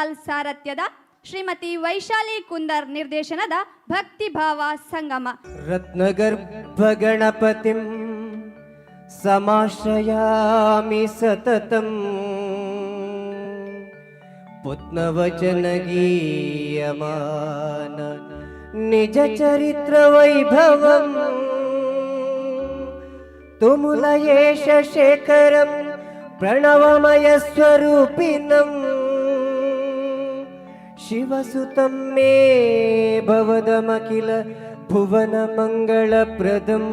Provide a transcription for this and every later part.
ಗೋಪಾಲ್ ಸಾರಥ್ಯದ ಶ್ರೀಮತಿ ವೈಶಾಲಿ ಕುಂದರ್ ನಿರ್ದೇಶನದ ಭಕ್ತಿಭಾವ ಸಂಗಮ. ರತ್ನಗರ್ಭ ಗಣಪತಿಂ ಸಮಾಶ್ರಯಾಮಿ ಸತತಂ ಪುತ್ನವಚನ ಗೀಯಮಾನ ನಿಜ ಚರಿತ್ರ ವೈಭವಂ ತುಮುಲಯೇಶ ಶೇಖರಂ ಪ್ರಣವಮಯ ಸ್ವರೂಪಿಣಂ ಶಿವಸುತಂ ಮೇ ಭವದಮಖಿಲ ಭುವನ ಮಂಗಳಪ್ರದಂ.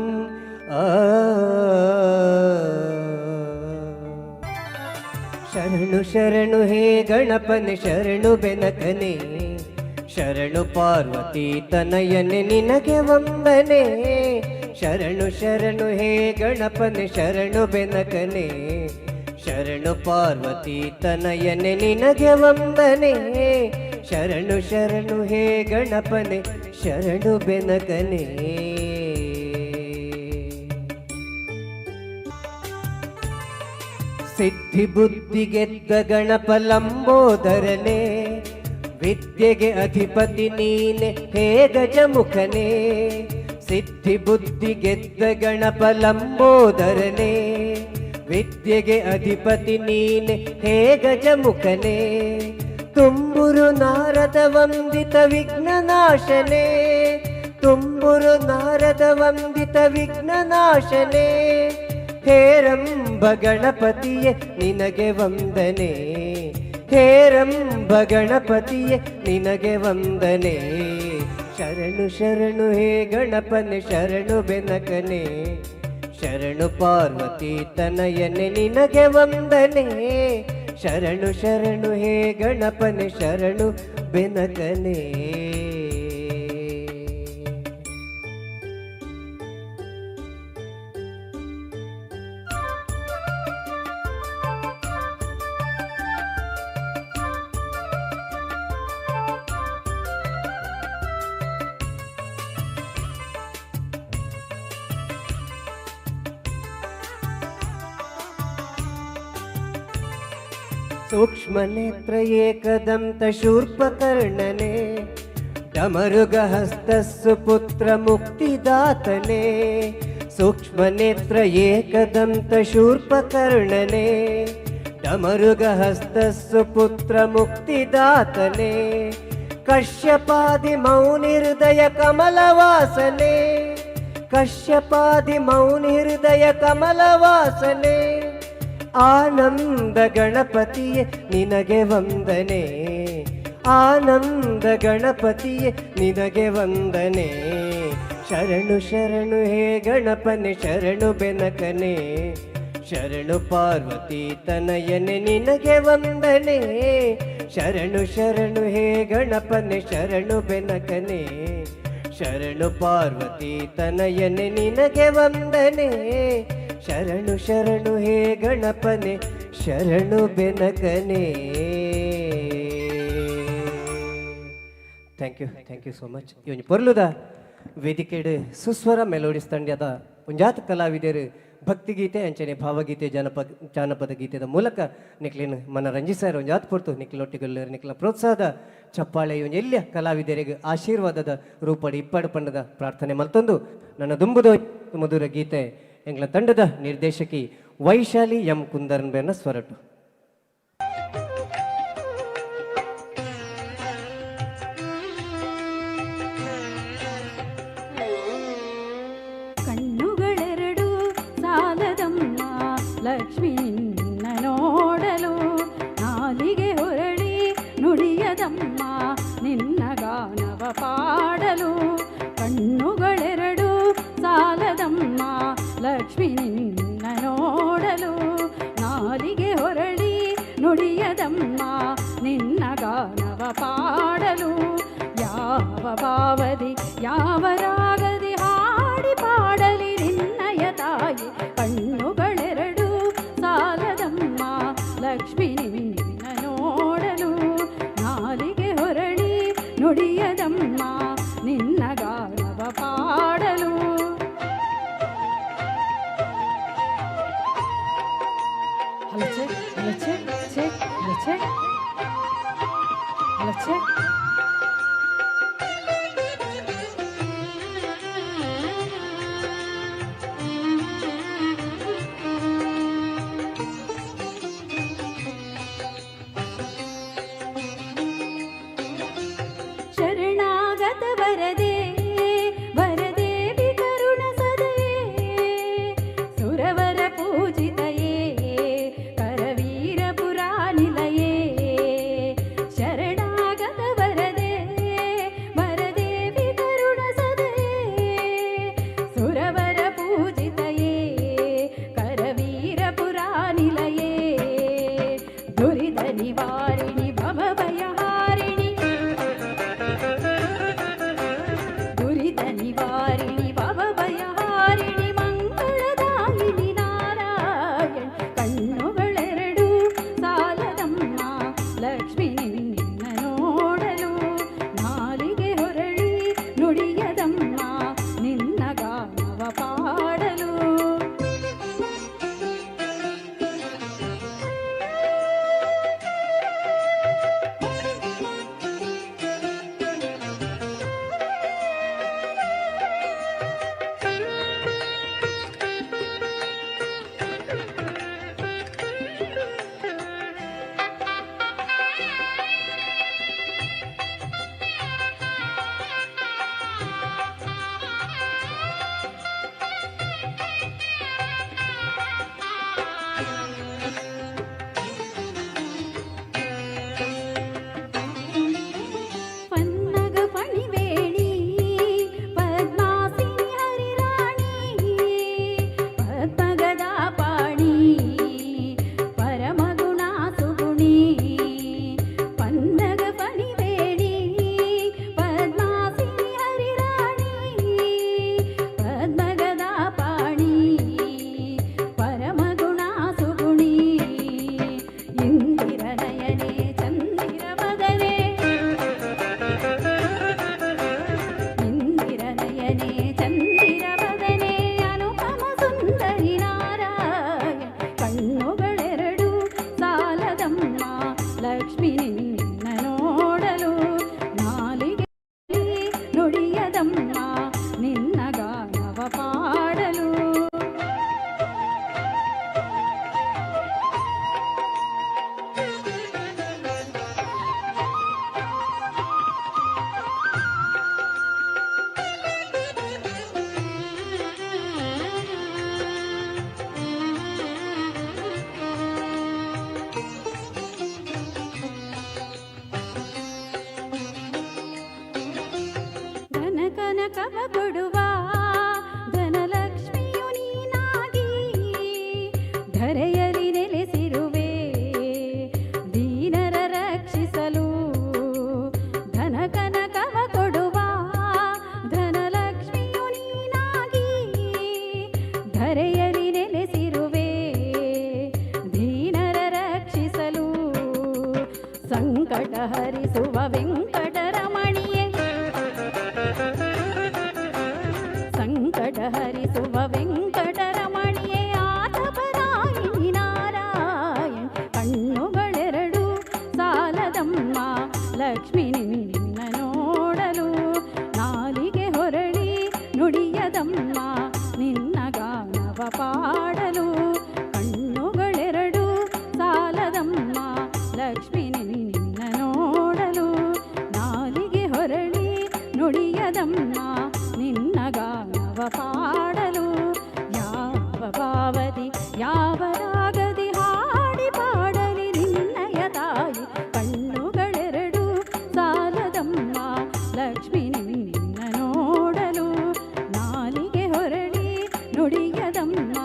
ಶರಣು ಶರಣು ಹೇ ಗಣಪನೆ ಶರಣು ಬೆನಕನೆ ಶರಣು ಪಾರ್ವತಿ ತನಯನೆ ನಿನಗೆ ವಂದನೆ. ಶರಣು ಶರಣು ಹೇ ಗಣಪನೆ ಶರಣು ಬೆನಕನೆ ಶರಣು ಪಾರ್ವತಿ ತನಯನೆ ನಿನಗೆ ವಂದನೆ. ಶರಣು ಶರಣು ಹೇ ಗಣಪನೆ ಶರಣು ಬೆನಕನೆ. ಸಿದ್ಧಿ ಬುದ್ಧಿ ಗೆದ್ದ ಗಣಪ ಲಂಬೋದರನೆ ವಿದ್ಯೆಗೆ ಅಧಿಪತಿ ನೀನೆ ಹೇ ಗಜಮುಖನೆ. ಸಿದ್ಧಿ ಬುದ್ಧಿ ಗೆದ್ದ ಗಣಪ ಲಂಬೋದರನೆ ವಿದ್ಯೆಗೆ ಅಧಿಪತಿ ನೀನೆ ಹೇ ಗಜಮುಖನೆ. ತುಂಬುರು ನಾರದ ವಂದಿತ ವಿಘ್ನನಾಶನೆ ತುಂಬುರು ನಾರದ ವಂದಿತ ವಿಘ್ನನಾಶನೆ. ಹೇರಂಬ ಗಣಪತಿಯೇ ನಿನಗೆ ವಂದನೆ ಹೇರಂಬ ಗಣಪತಿಯೇ ನಿನಗೆ ವಂದನೆ. ಶರಣು ಶರಣು ಹೇ ಗಣಪನೆ ಶರಣು ಬೆನಕನೆ ಶರಣು ಪಾರ್ವತಿ ತನಯನೆ ನಿನಗೆ ವಂದನೆ. ಶರಣು ಶರಣು ಹೇ ಗಣಪನೆ ಶರಣು ಬೆನಕನೆ. ಸೂಕ್ಷ್ಮ ನೇತ್ರ ಏಕದಂತ ಶೂರ್ಪಕರ್ಣನೆ ಡಮರುಗ ಹಸ್ತಸ್ಸು ಪುತ್ರ ಮುಕ್ತಿದಾತನೆ. ಸೂಕ್ಷ್ಮ ನೇತ್ರ ಏಕದಂತ ಶೂರ್ಪಕರ್ಣನೆ ಡಮರುಗ ಹಸ್ತಸ್ಸು ಪುತ್ರ ಮುಕ್ತಿದಾತನೆ. ಕಶ್ಯಪಾದಿ ಮೌನಿ ಹೃದಯ ಕಮಲವಾಸನೆ ಕಶ್ಯಪಾದಿ ಮೌನಿ ಹೃದಯ ಕಮಲವಾಸನೆ. ಆನಂದ ಗಣಪತಿಯೇ ನಿನಗೆ ವಂದನೆ ಆನಂದ ಗಣಪತಿಯೇ ನಿನಗೆ ವಂದನೆ. ಶರಣು ಶರಣು ಹೇ ಗಣಪನೆ ಶರಣು ಬೆನಕನೆ ಶರಣು ಪಾರ್ವತಿ ತನಯನೆ ನಿನಗೆ ವಂದನೆ. ಶರಣು ಶರಣು ಹೇ ಗಣಪನೆ ಶರಣು ಬೆನಕನೆ ಶರಣು ಪಾರ್ವತಿ ತನಯನೆ ನಿನಗೆ ವಂದನೆ. ಶರಣು ಶರಣು ಹೇ ಗಣಪನೆ ಶರಣು ಬೆನಕನೆ. Thank you so much. ಇವನು ಪೊರ್ಲುದ ವೇದಿಕೆಡ್ ಸುಸ್ವರ ಮೆಲೋಡಿಸ್ ತಂಡದ ಒಂಜಾತ ಕಲಾವಿದರು ಭಕ್ತಿಗೀತೆ ಅಂಚನೆ ಭಾವಗೀತೆ ಜಾನಪದ ಗೀತೆದ ಮೂಲಕ ನಿಕ್ಲಿನ ಮನ ರಂಜಿಸಾರ ಒಂಜಾತ್ ಪೊರ್ತು ನಿಕ್ಲೊಟ್ಟಿಗಲ್ಲರು ನಿಕ್ಲ ಪ್ರೋತ್ಸಾಹದ ಚಪ್ಪಾಳೆ ಇವನು ಎಲ್ಲಿಯ ಕಲಾವಿದರಿಗೆ ಆಶೀರ್ವಾದದ ರೂಪಡಿ ಇಪ್ಪಡು ಪಂಡದ ಪ್ರಾರ್ಥನೆ ಮಲ್ತೊಂದು ನನ್ನ ದುಂಬುದ ಮಧುರ ಗೀತೆ ಎಂಗ್ಲ ತಂಡದ ನಿರ್ದೇಶಕಿ ವೈಶಾಲಿ ಎಂ ಕುಂದರನ್ ಬೆನ್ನ ಸ್ವರಟು. ಕಣ್ಣುಗಳೆರಡು ಸಾಲದಮ್ಮ ಲಕ್ಷ್ಮೀ ನಿನ್ನ ನೋಡಲು ನಾಲಿಗೆ ಹೊರಳಿ ನುಡಿಯದಮ್ಮ ನಿನ್ನ ಗಾನವ ಪಾಡಲು. ಕಣ್ಣುಗಳೆರಡು ಸಾಲದಮ್ಮ ಲಕ್ಷ್ಮೀ ನಿನ್ನ ನೋಡಲು ನಾಲಿಗೆ ಹೊರಳಿ ನುಡಿಯದಮ್ಮ ನಿನ್ನ ಗಾನವ ಪಾಡಲು. ಯಾವ ಭಾವದಿ ಯಾವ ರಾಗದಿ ಹಾಡಿ ಪಾಡಲಿ ನಿನ್ನಯ ತಾಯಿ. ಕಣ್ಣುಗಳೆರಡು ಸಾಲದಮ್ಮ ಲಕ್ಷ್ಮೀ ನಿನ್ನ ನೋಡಲು ನಾಲಿಗೆ ಹೊರಳಿ ನುಡಿಯದಮ್ಮ ನಿನ್ನ ಗಾನವ ಪಾಡಲು. check. ವರದೆ ವರದೇವಿ ಕರುಣ ಸದಯೇ ಸುರವರ ಪೂಜಿತಯೇ ಕರವೀರ ಪುರಾನಿಲಯೇ ಶರಣಾಗತ ವರದೆ ವರದೇವಿ ಕರುಣ ಸದಯೇ ಸುರವರ ಪೂಜಿತಯೇ ಕರವೀರ ಪುರಾನಿಲಯೇ ದುರಿತ ನಿವಾರಿಣಿ ಭವಭಯಹಾರಿಣಿ ದುರಿತ ನಿವಾರಿಣಿ ಭವಭಯಹಾರಿಣಿ ಮಂಗಳದಾಯಿನಿ ನಾರಾಯಣ್ ಕಣ್ಣುಗಳೆರಡು ಸಾಲದಮ್ಮ ಲಕ್ಷ್ಮಿ ನಿನ್ನ ನೋಡಲು ನಾಲಿಗೆ ಹೊರಳಿ ನುಡಿಯದಮ್ಮ ನಿನ್ನ ಗಾನವ ಪಾಡಲು ಪನ್ನಗ ಪಣಿವೇಣಿ ಪದ್ಮಾಸಿನಿ ಹರಿರಾಣಿ ಪದ್ಮಗದ ಪಾಣಿ ಪರಮಗುಣ ಸುಗುಣಿ ಪನ್ನಗ ಪಣಿವೇಣಿ ಪದ್ಮಾಸಿನಿ ಹರಿರಾಣಿ ಪದ್ಮಗದ ಪಾಣಿ ಪರಮಗುಣ ಸುಗುಣಿ ಇಂದಿರ ನಯನೆ ಚಂದಿರ ಮದನೆ ಇಂದಿರ ನಯನೆ ಚಂದಿರ ವದನೆ ಅನುಪಮ ಸುಂದರಿ ನಾರಾಯಣ ಕಣ್ಣುಗಳೆರಡು ಸಾಲದಮ್ಮ ಲಕ್ಷ್ಮಿ ನಿನ್ನ ನೋಡಲು ನಾಲಿಗೆ ನುಡಿಯದಮ್ಮ ನಿನ್ನ ಗಾನವ ಪಾಡಲು ಕನಕವ ಕೊಡುವ ಧನಲಕ್ಷ್ಮಿಯು ನೀನಾಗಿ ಧರೆಯಲ್ಲಿ ನೆಲೆಸಿರುವೆ ದೀನರ ರಕ್ಷಿಸಲು ಧನಕನಕವ ಕೊಡುವ ಧನಲಕ್ಷ್ಮಿಯು ನೀನಾಗಿ ಧರೆಯಲ್ಲಿ ನೆಲೆಸಿರುವೆ ದೀನರ ರಕ್ಷಿಸಲು ಸಂಕಟ ಹರಿಸುವ ವೆಂಕಟರಮಣಿಯೇ ಸಂಕಟ ಹರಿಸುವ ವೆಂಕಟರಮಣಿಯೇ ಆತಪರಾಯಿನಿ ನಾರಾಯಣ್ ಕಣ್ಣುಗಳೆರಡು ಸಾಲದಮ್ಮ ಲಕ್ಷ್ಮಿ ನಿನ್ನ ನೋಡಲು ನಾಲಿಗೆ ಹೊರಳಿ ನುಡಿಯದಮ್ಮ ನಿನ್ನ ಗಾನವ ಪಾಡಲು ಕಣ್ಣುಗಳೆರಡು ಸಾಲದಮ್ಮ ಲಕ್ಷ್ಮಿ ನಿನ್ನ ನೋಡಲು ನಾಲಿಗೆ ಹೊರಳಿ ನುಡಿಯದಮ್ಮ ನಿನ್ನ ಗಾನವ ಪಾಡಲು ಯಾವ ಭಾವದಿ ಯಾವ ರಾಗದಿ ಹಾಡಿ ಪಾಡಲಿ ನಿನ್ನಯ ತಾಯಿ ಕಣ್ಣುಗಳೆರಡು ಸಾಲದಮ್ಮ ಲಕ್ಷ್ಮಿ ನಿನ್ನ ನೋಡಲು ನಾಲಿಗೆ ಹೊರಳಿ ನುಡಿಯದಮ್ಮ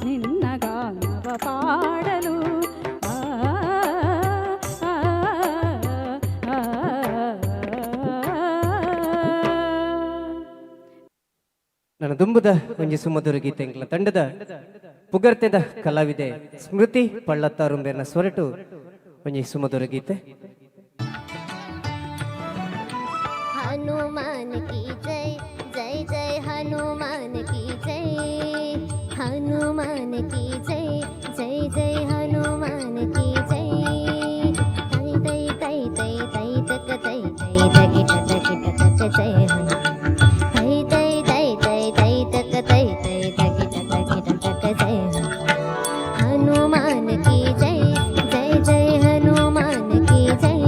ನಿನ್ನ ಗಾನವ ಪಾಡಲು ನನ್ನ ದುಂಬುದ ಒಂಜಿ ಸುಮಧುರ ಗೀತೆ ಎಂಕ್ಲ ತಂಡದ ಪುಗರ್ತೆದ ಕಲಾವಿದೆ ಸ್ಮೃತಿ ಪಳ್ಳತ್ತಾರುಂಬೆರ್ನ ಸ್ವರಟು ಒಂಜಿ ಸುಮಧುರ ಗೀತೆ. हनुमान की जय जय जय हनुमान की जय हनुमान की जय जय जय हनुमान की जय तै तै तै तै तै तक तै तै तकिट तकिट तक जय हनुमान तै तै तै तै तै तक तै तै तकिट तकिट तक जय हनुमान की जय जय जय हनुमान की जय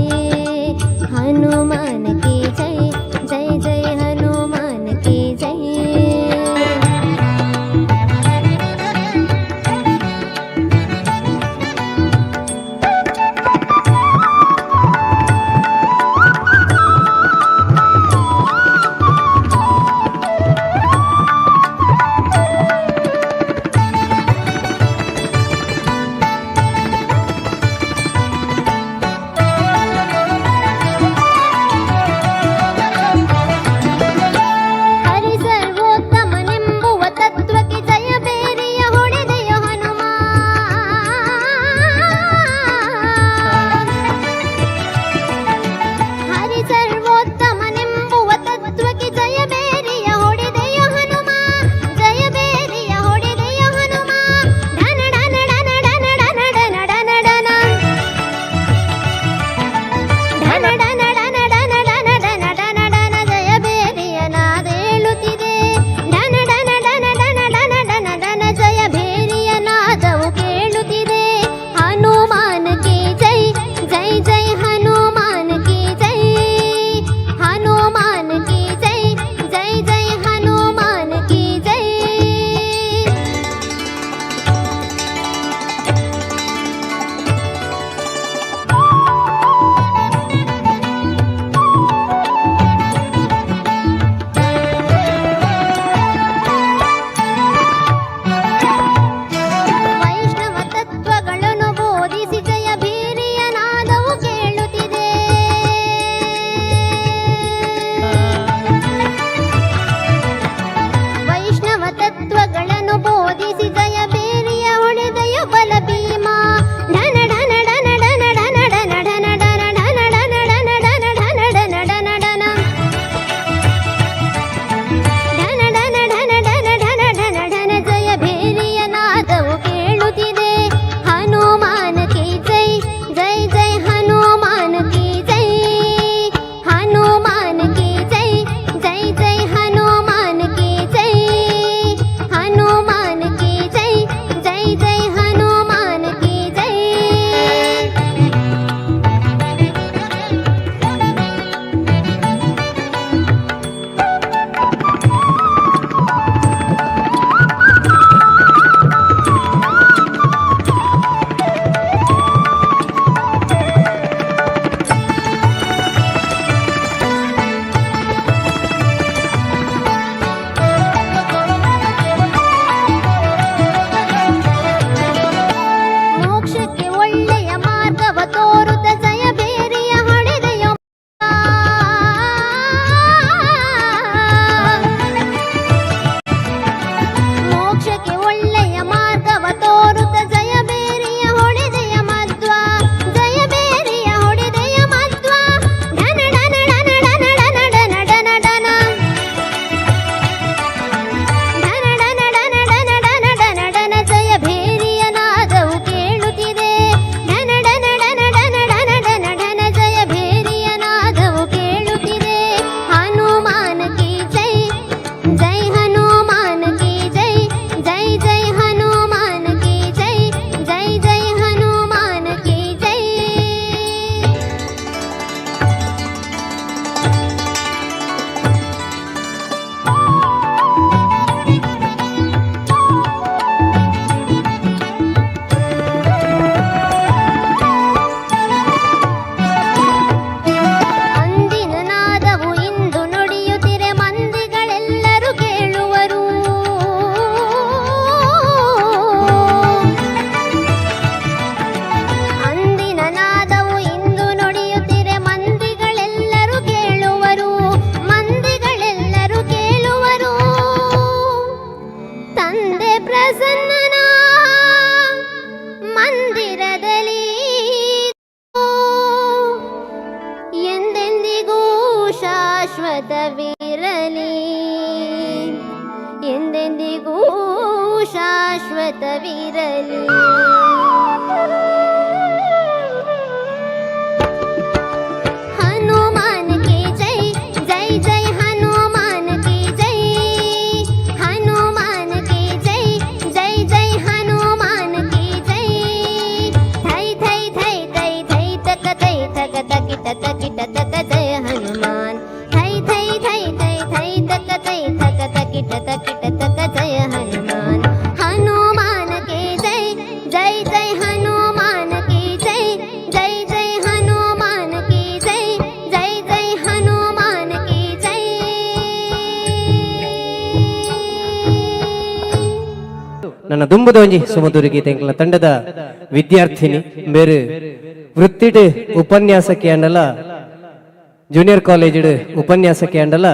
हनुमान की जय जय जय ಶಾಶ್ವತವಿರಲಿ ಎಂದೆಂದಿಗೂ ಶಾಶ್ವತವಿರಲಿ. ಹನುಮಾನ್ ಕಿ ಜೈ ಜೈ ಜೈ ಹನುಮಾನ್ ಕಿ ಜೈ ಹನುಮಾನ್ ಕಿ ಜೈ ಜೈ ಜೈ ಹನುಮಾನ್ ಕಿ ಜೈ. ಥೈ ಥೈ ಥೈ ಥೈ ಥೈ ತಕ ಥೈ ತಕ ತಕಿಟ ತಕಿಟ ತಕ ಜಯ ಹನುಮಾನ್. ಥೈ ಥೈ ಥೈ ಥೈ ಥೈ ತಕ ಥೈ ತಕ ತಕಿಟ ತಕಿಟ ತಕ ಜಯ ಹನುಮಾನ್. ಹನುಮಾನ್ ಕಿ ಜೈ ಜೈ ಜೈ ಹನುಮಾನ್ ಕಿ ಜೈ ಜೈ ಜೈ ಹನುಮಾನ್ ಕಿ ಜೈ ಜೈ ಜೈ ಹನುಮಾನ್ ಕಿ ಜೈ. ನನ್ನ ದುಂಬದ ಒಂಜಿ ಸುಮಧುರ ಗೀತೆ ಎಂಕಲ್ನ ತಂಡದ ವಿದ್ಯಾರ್ಥಿನಿ ಬೇರೆ ವೃತ್ತಿಡ್ ಉಪನ್ಯಾಸಕ್ಕೆ ಅಂಡಲ ಜೂನಿಯರ್ ಕಾಲೇಜ್ ಉಪನ್ಯಾಸಕ್ಕೆ ಅಂಡಲ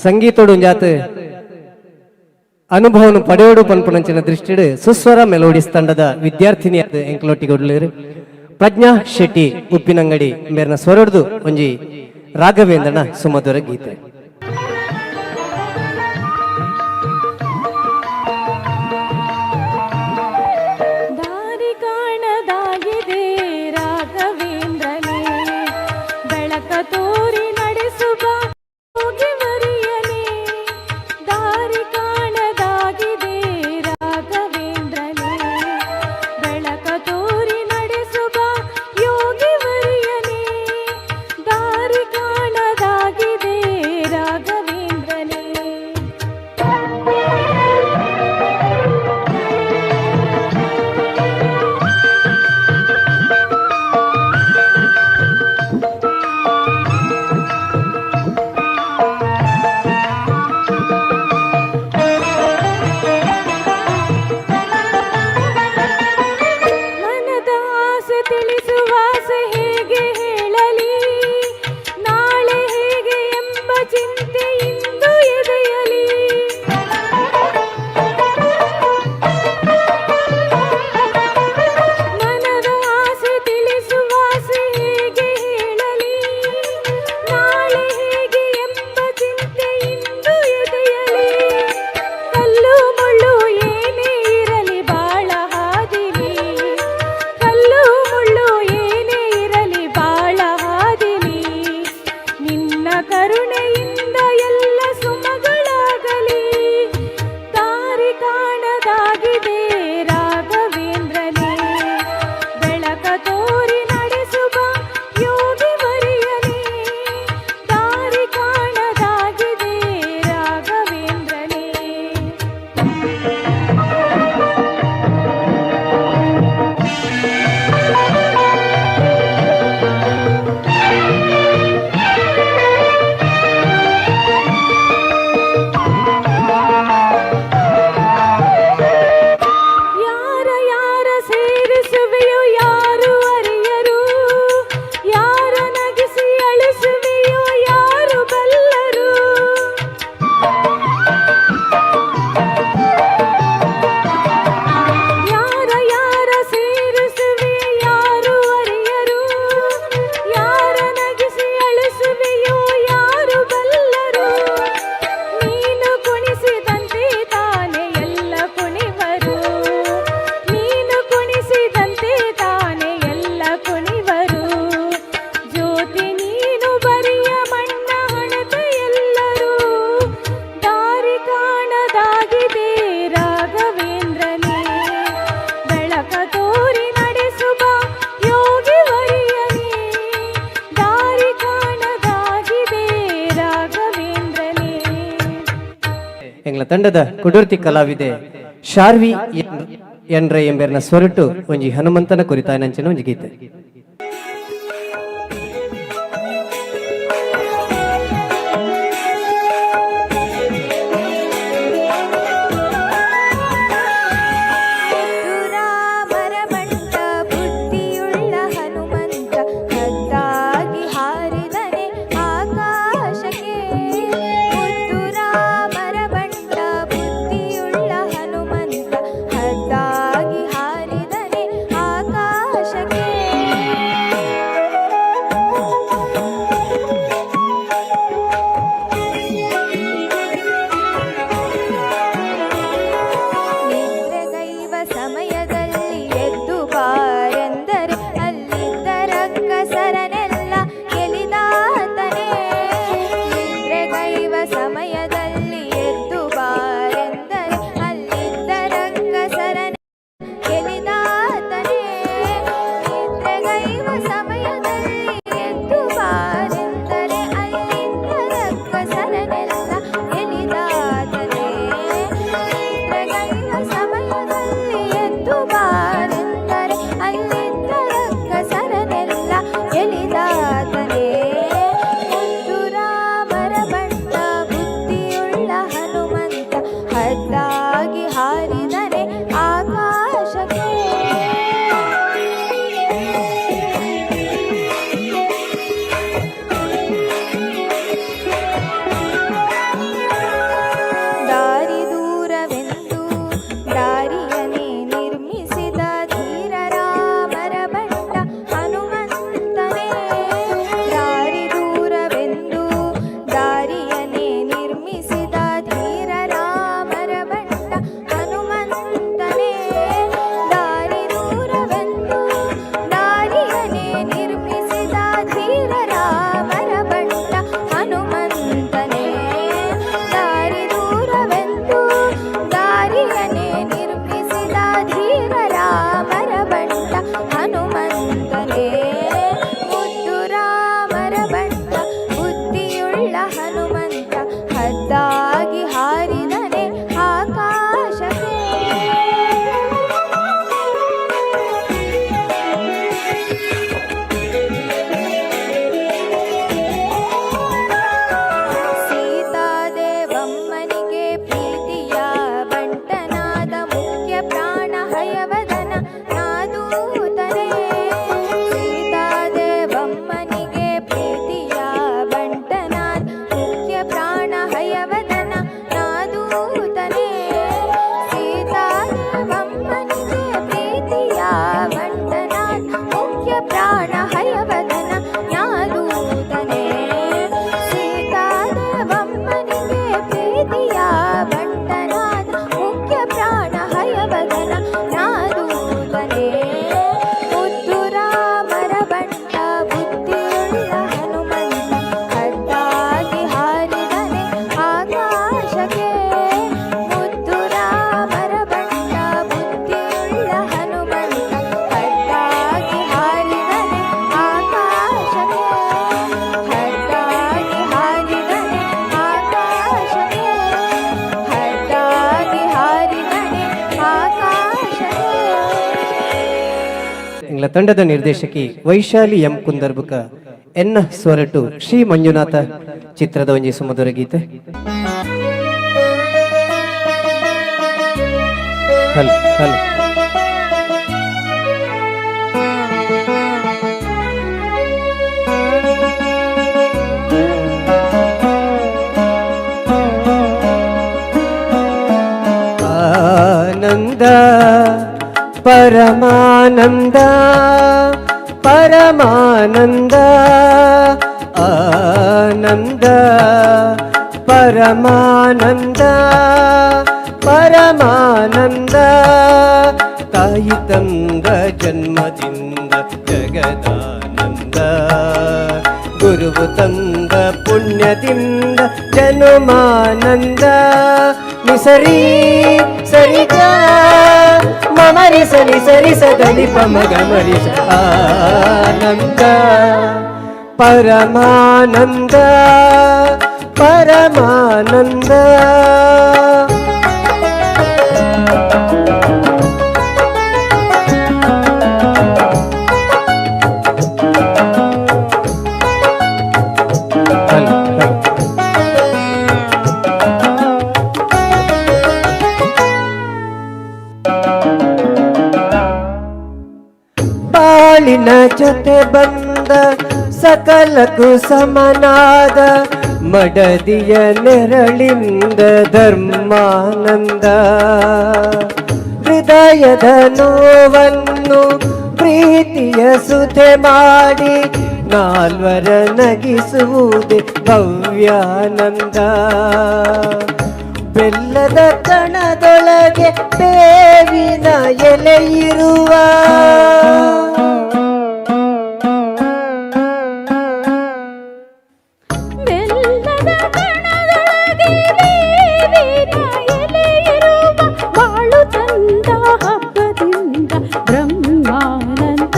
ಸಂಗೀತೋಡು ಒಂಜಾತ್ ಅನುಭವನು ಪಡೆಯೋಡು ಪನ್ಪುನಂಚಿನ ದೃಷ್ಟಿಡ್ ಸುಸ್ವರ ಮೆಲೋಡಿಸ್ ತಂಡದ ವಿದ್ಯಾರ್ಥಿನಿ ಎಂಕಲೊಟ್ಟಿಗೆ ಪ್ರಜ್ಞಾ ಶೆಟ್ಟಿ ಉಪ್ಪಿನಂಗಡಿ ಮೇರ್ನ ಸ್ವರಡ್ದು ಒಂಜಿ ರಾಘವೇಂದ್ರನ ಸುಮಧುರ ಗೀತೆ. ದಾರಿ ಕಾಣದಾಗಿದೆ ರಾಘವೇಂದ್ರನೇ, ಬೆಳಕ ತೋರಿ ನಡೆಸುವ ಹೋಗಿವರಿಯನೇ. ದಾರಿ ಕಾಣದಾಗಿದೆ ರಾಘವೇಂದ್ರನೇ, ಬೆಳಕ ತೋರಿ ನಡೆಸುವ ಯೋಗಿವರಿಯನೇ. ದಾರಿ ಕಾಣದಾಗಿದೆ ರಾಘವೇಂದ್ರನೇ. ಮನದ ಆಸೆ ತಿಳಿಸುವ ಆಸೆ ಹೇಗೆ ಹೇಳಲಿ, ನಾಳೆ ಹೇಗೆ ಎಂಬ ಚಿಂತೆ ಇಂದು ಎದೆಯಲಿ. ಮನದ ಆಸೆ ತಿಳಿಸುವ ಆಸೆ ಹೇಗೆ ಹೇಳಲಿ, ನಾಳೆ ಹೇಗೆ ಎಂಬ ಚಿಂತೆ ಇಂದು ಎದೆಯಲಿ. ಕಲ್ಲು ಮುಳ್ಳು ಏನೇ ಇರಲಿ ಬಾಳ ಹಾದಿಲಿ, ಕಲ್ಲು ಮುಳ್ಳು ಏನೇ ಇರಲಿ ಬಾಳ ಹಾದಿಲಿ. ನಿನ್ನ ಕರುಣೆಯಿಂದ ಎಲ್ಲ ಸುಮಗಳಾಗಲಿ. ದಾರಿ ಕಾಣದಾಗಿದೆ ರಾಘವೇಂದ್ರನೇ, ಬೆಳಕ ತೋರಿ ನಡೆಸುವ ಯೋಗಿ ವರಿಯನೇ. ದಾರಿ ಕಾಣದಾಗಿದೆ ರಾಘವೇಂದ್ರನೇ. ಯಾರ ಯಾರ ಸೇರಿಸುವೆಯೋ ಯಾರು ಅರಿಯರು, ಯಾರ ನಗಿಸಿ ಅಳಿಸುವೆಯೋ ಯಾರು ಬಲ್ಲರು. ಯಾರ ಯಾರ ಸೇರಿಸುವೆ ಯಾರು ಅರಿಯರು, ಯಾರ ನಗಿಸಿ ಅಳಿಸುವೆಯೋ ಯಾರು ಬಲ್ಲರು. ನೀನು ಕುಣಿಸಿದಂತೆ ತಾನೆ ಎಲ್ಲ ಕುಣಿವರು, ನೀನು ಕುಣಿಸಿದಂತೆ ತಾನೆ ಎಲ್ಲ ಕುಣಿವರು. ಜ್ಯೋತಿ ನೀನು ಬರಿಯ ಮಣ್ಣ ಹಣದ ಎಲ್ಲರೂ. ದಾರಿ ಕಾಣದಾಗಿದೆ ರಾಘವೇಂದ್ರನೇ, ಬೆಳಕ ತೋರಿ ನಡೆಸುವ ಯೋಗಿ ವರಿಯನೇ. ದಾರಿ ಕಾಣದಾಗಿದೆ ರಾಘವೇಂದ್ರನೇ. ಎಂಗ್ಲ ತಂಡದ ಕುಡುರ್ತಿ ಕಲಾವಿದೆ ಶಾರ್ವಿ ಎಂಡ್ರೆ ಎಂಬೆರ್ನ ಸ್ವರಟು ಒಂಜಿ ಹನುಮಂತನ ಕುರಿತಾಯನಂಚಿನ ಒಂಜಿ ಗೀತೆ. ರಾಮರ ಬಂಟ ಬುದ್ಧಿಯುಳ್ಳ ಹನುಮಂತ ಹದ್ದಾಗಿ ಹಾರಿದನೆ ಆಕಾಶಕ್ಕೆ. ಮುದ್ದು ರಾಮರ ಬಂಟ ಬುದ್ಧಿಯುಳ್ಳ ಹನುಮಂತ ಹದ್ದಾಗಿ ಹಾರಿದನೆ ಆಕಾಶಕ್ಕೆ. ಹದ್ದಾಗಿ ಹಾರಿದನೆ ಆಕಾಶಕ್ಕೆ. ಸೀತಾದೇವಮ್ಮನಿಗೆ ಪ್ರೀತಿಯ ಬಂಟನಾದ ಮುಖ್ಯ ಪ್ರಾಣ ಹಯವದನ ನಾದೂತನೇ. ಸೀತಾದೇವಮ್ಮನಿಗೆ ಪ್ರೀತಿಯ ಬಂಟನಾದ ಮುಖ್ಯ ಪ್ರಾಣ ಹಯವದನ ನಾದೂತನೇ. ಸೀತಾದೇವಮ್ಮನಿಗೆ ಪ್ರೀತಿಯ ಬಂಟನಾದ ಮುಖ್ಯ ಪ್ರಾಣ ಹಯವದನ ನಾದೂತನೇ. ಸೀತಾದೇವಮ್ಮನಿಗೆ ಪ್ರೀತಿಯ ಬಂಟನಾದ ಮುಖ್ಯ ಪ್ರಾಣ ಹಯವದನ ನಾದೂತನೇ. ಮುದ್ದು ರಾಮರ ಬಂಟ ಬುದ್ಧಿಯುಳ್ಳ ಹನುಮಂತ ಹದ್ದಾಗಿ ಹಾರಿದನೆ ಆಕಾಶಕ್ಕೆ. ಮುದ್ದು ರಾಮರ ಬಂಟ ಬುದ್ಧಿಯುಳ್ಳ ಹನುಮಂತ ಹದ್ದಾಗಿ ಹಾರಿದನೆ ಆಕಾಶಕ್ಕೆ. ಹದ್ದಾಗಿ ಹಾರಿದನೆ ಆಕಾಶಕ್ಕೆ. ಹದ್ದಾಗಿ ಹಾರಿದನೆ ಆಕಾಶಕ್ಕೆ. ಇಂಗ್ಲ ತಂಡದ ನಿರ್ದೇಶಕಿ ವೈಶಾಲಿ ಎಂ ಕುಂದರ್ಬುಕ ಎನ್ನ ಸ್ವರಟು ಶ್ರೀ ಮಂಜುನಾಥ ಚಿತ್ರದ ಒಂಜಿ ಸುಮಧುರ ಗೀತೆ. ಹಲೋ ಹಲೋ ಆನಂದ ಪರಮಾನಂದ ಪರಮಾನಂದ ಆನಂದ ಪರಮಾನಂದ ಪರಮಾನಂದ ತಾಯಿ ತಂದ ಜನ್ಮದಿಂದ ಜಗದಾನಂದ ಗುರುವು ತಂದ ಪುಣ್ಯದಿಂದ ಜನುಮಾನಂದ ನಿಸರಿ ಸರಿಗ ಮಮರಿ ಸರಿ ಸರಿ ಸದನಿ ಪಮಗ ಮರಿಸ ಆನಂದ ಪರಮಾನಂದ ಪರಮಾನಂದ. ಬಾಳಿನ ಜೊತೆ ಬಂದ ಸಕಲಕ್ಕೂ ಸಮನಾದ ಮಡದಿಯ ನೆರಳಿಂದ ಧರ್ಮಾನಂದ. ಹೃದಯದ ನೋವನ್ನು ಪ್ರೀತಿಯ ಸುತೆ ಮಾಡಿ ನಾಲ್ವರ ನಗಿಸುವುದೇ ಭವ್ಯಾನಂದ. ಬೆಲ್ಲದ ಕಣದೊಳಗೆ ಬೇವಿನ ಎಲೆ ಇರುವ ಬೆಲ್ಲದ ಕಣದೊಳಗೆ ಬೇವಿನ ಎಲೆ ಇರುವ ಬಾಳು ತಂದ ಹಬ್ಬದಿಂದ ಬ್ರಹ್ಮಾನಂದ.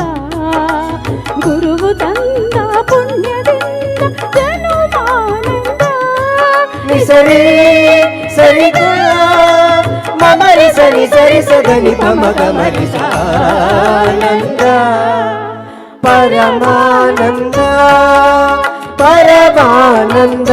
ಗುರುವು ತಂದ ಪುಣ್ಯದಿಂದ ಜನುಮಾನಂದ. ಸರಿ ಸರಿ ಮಮರಿ ಸರಿ ಸರಿ ಸದನಿ ಪಮಗ ಮರಿಸ ಆನಂದ ಪರಮಾನಂದ ಪರಮಾನಂದ.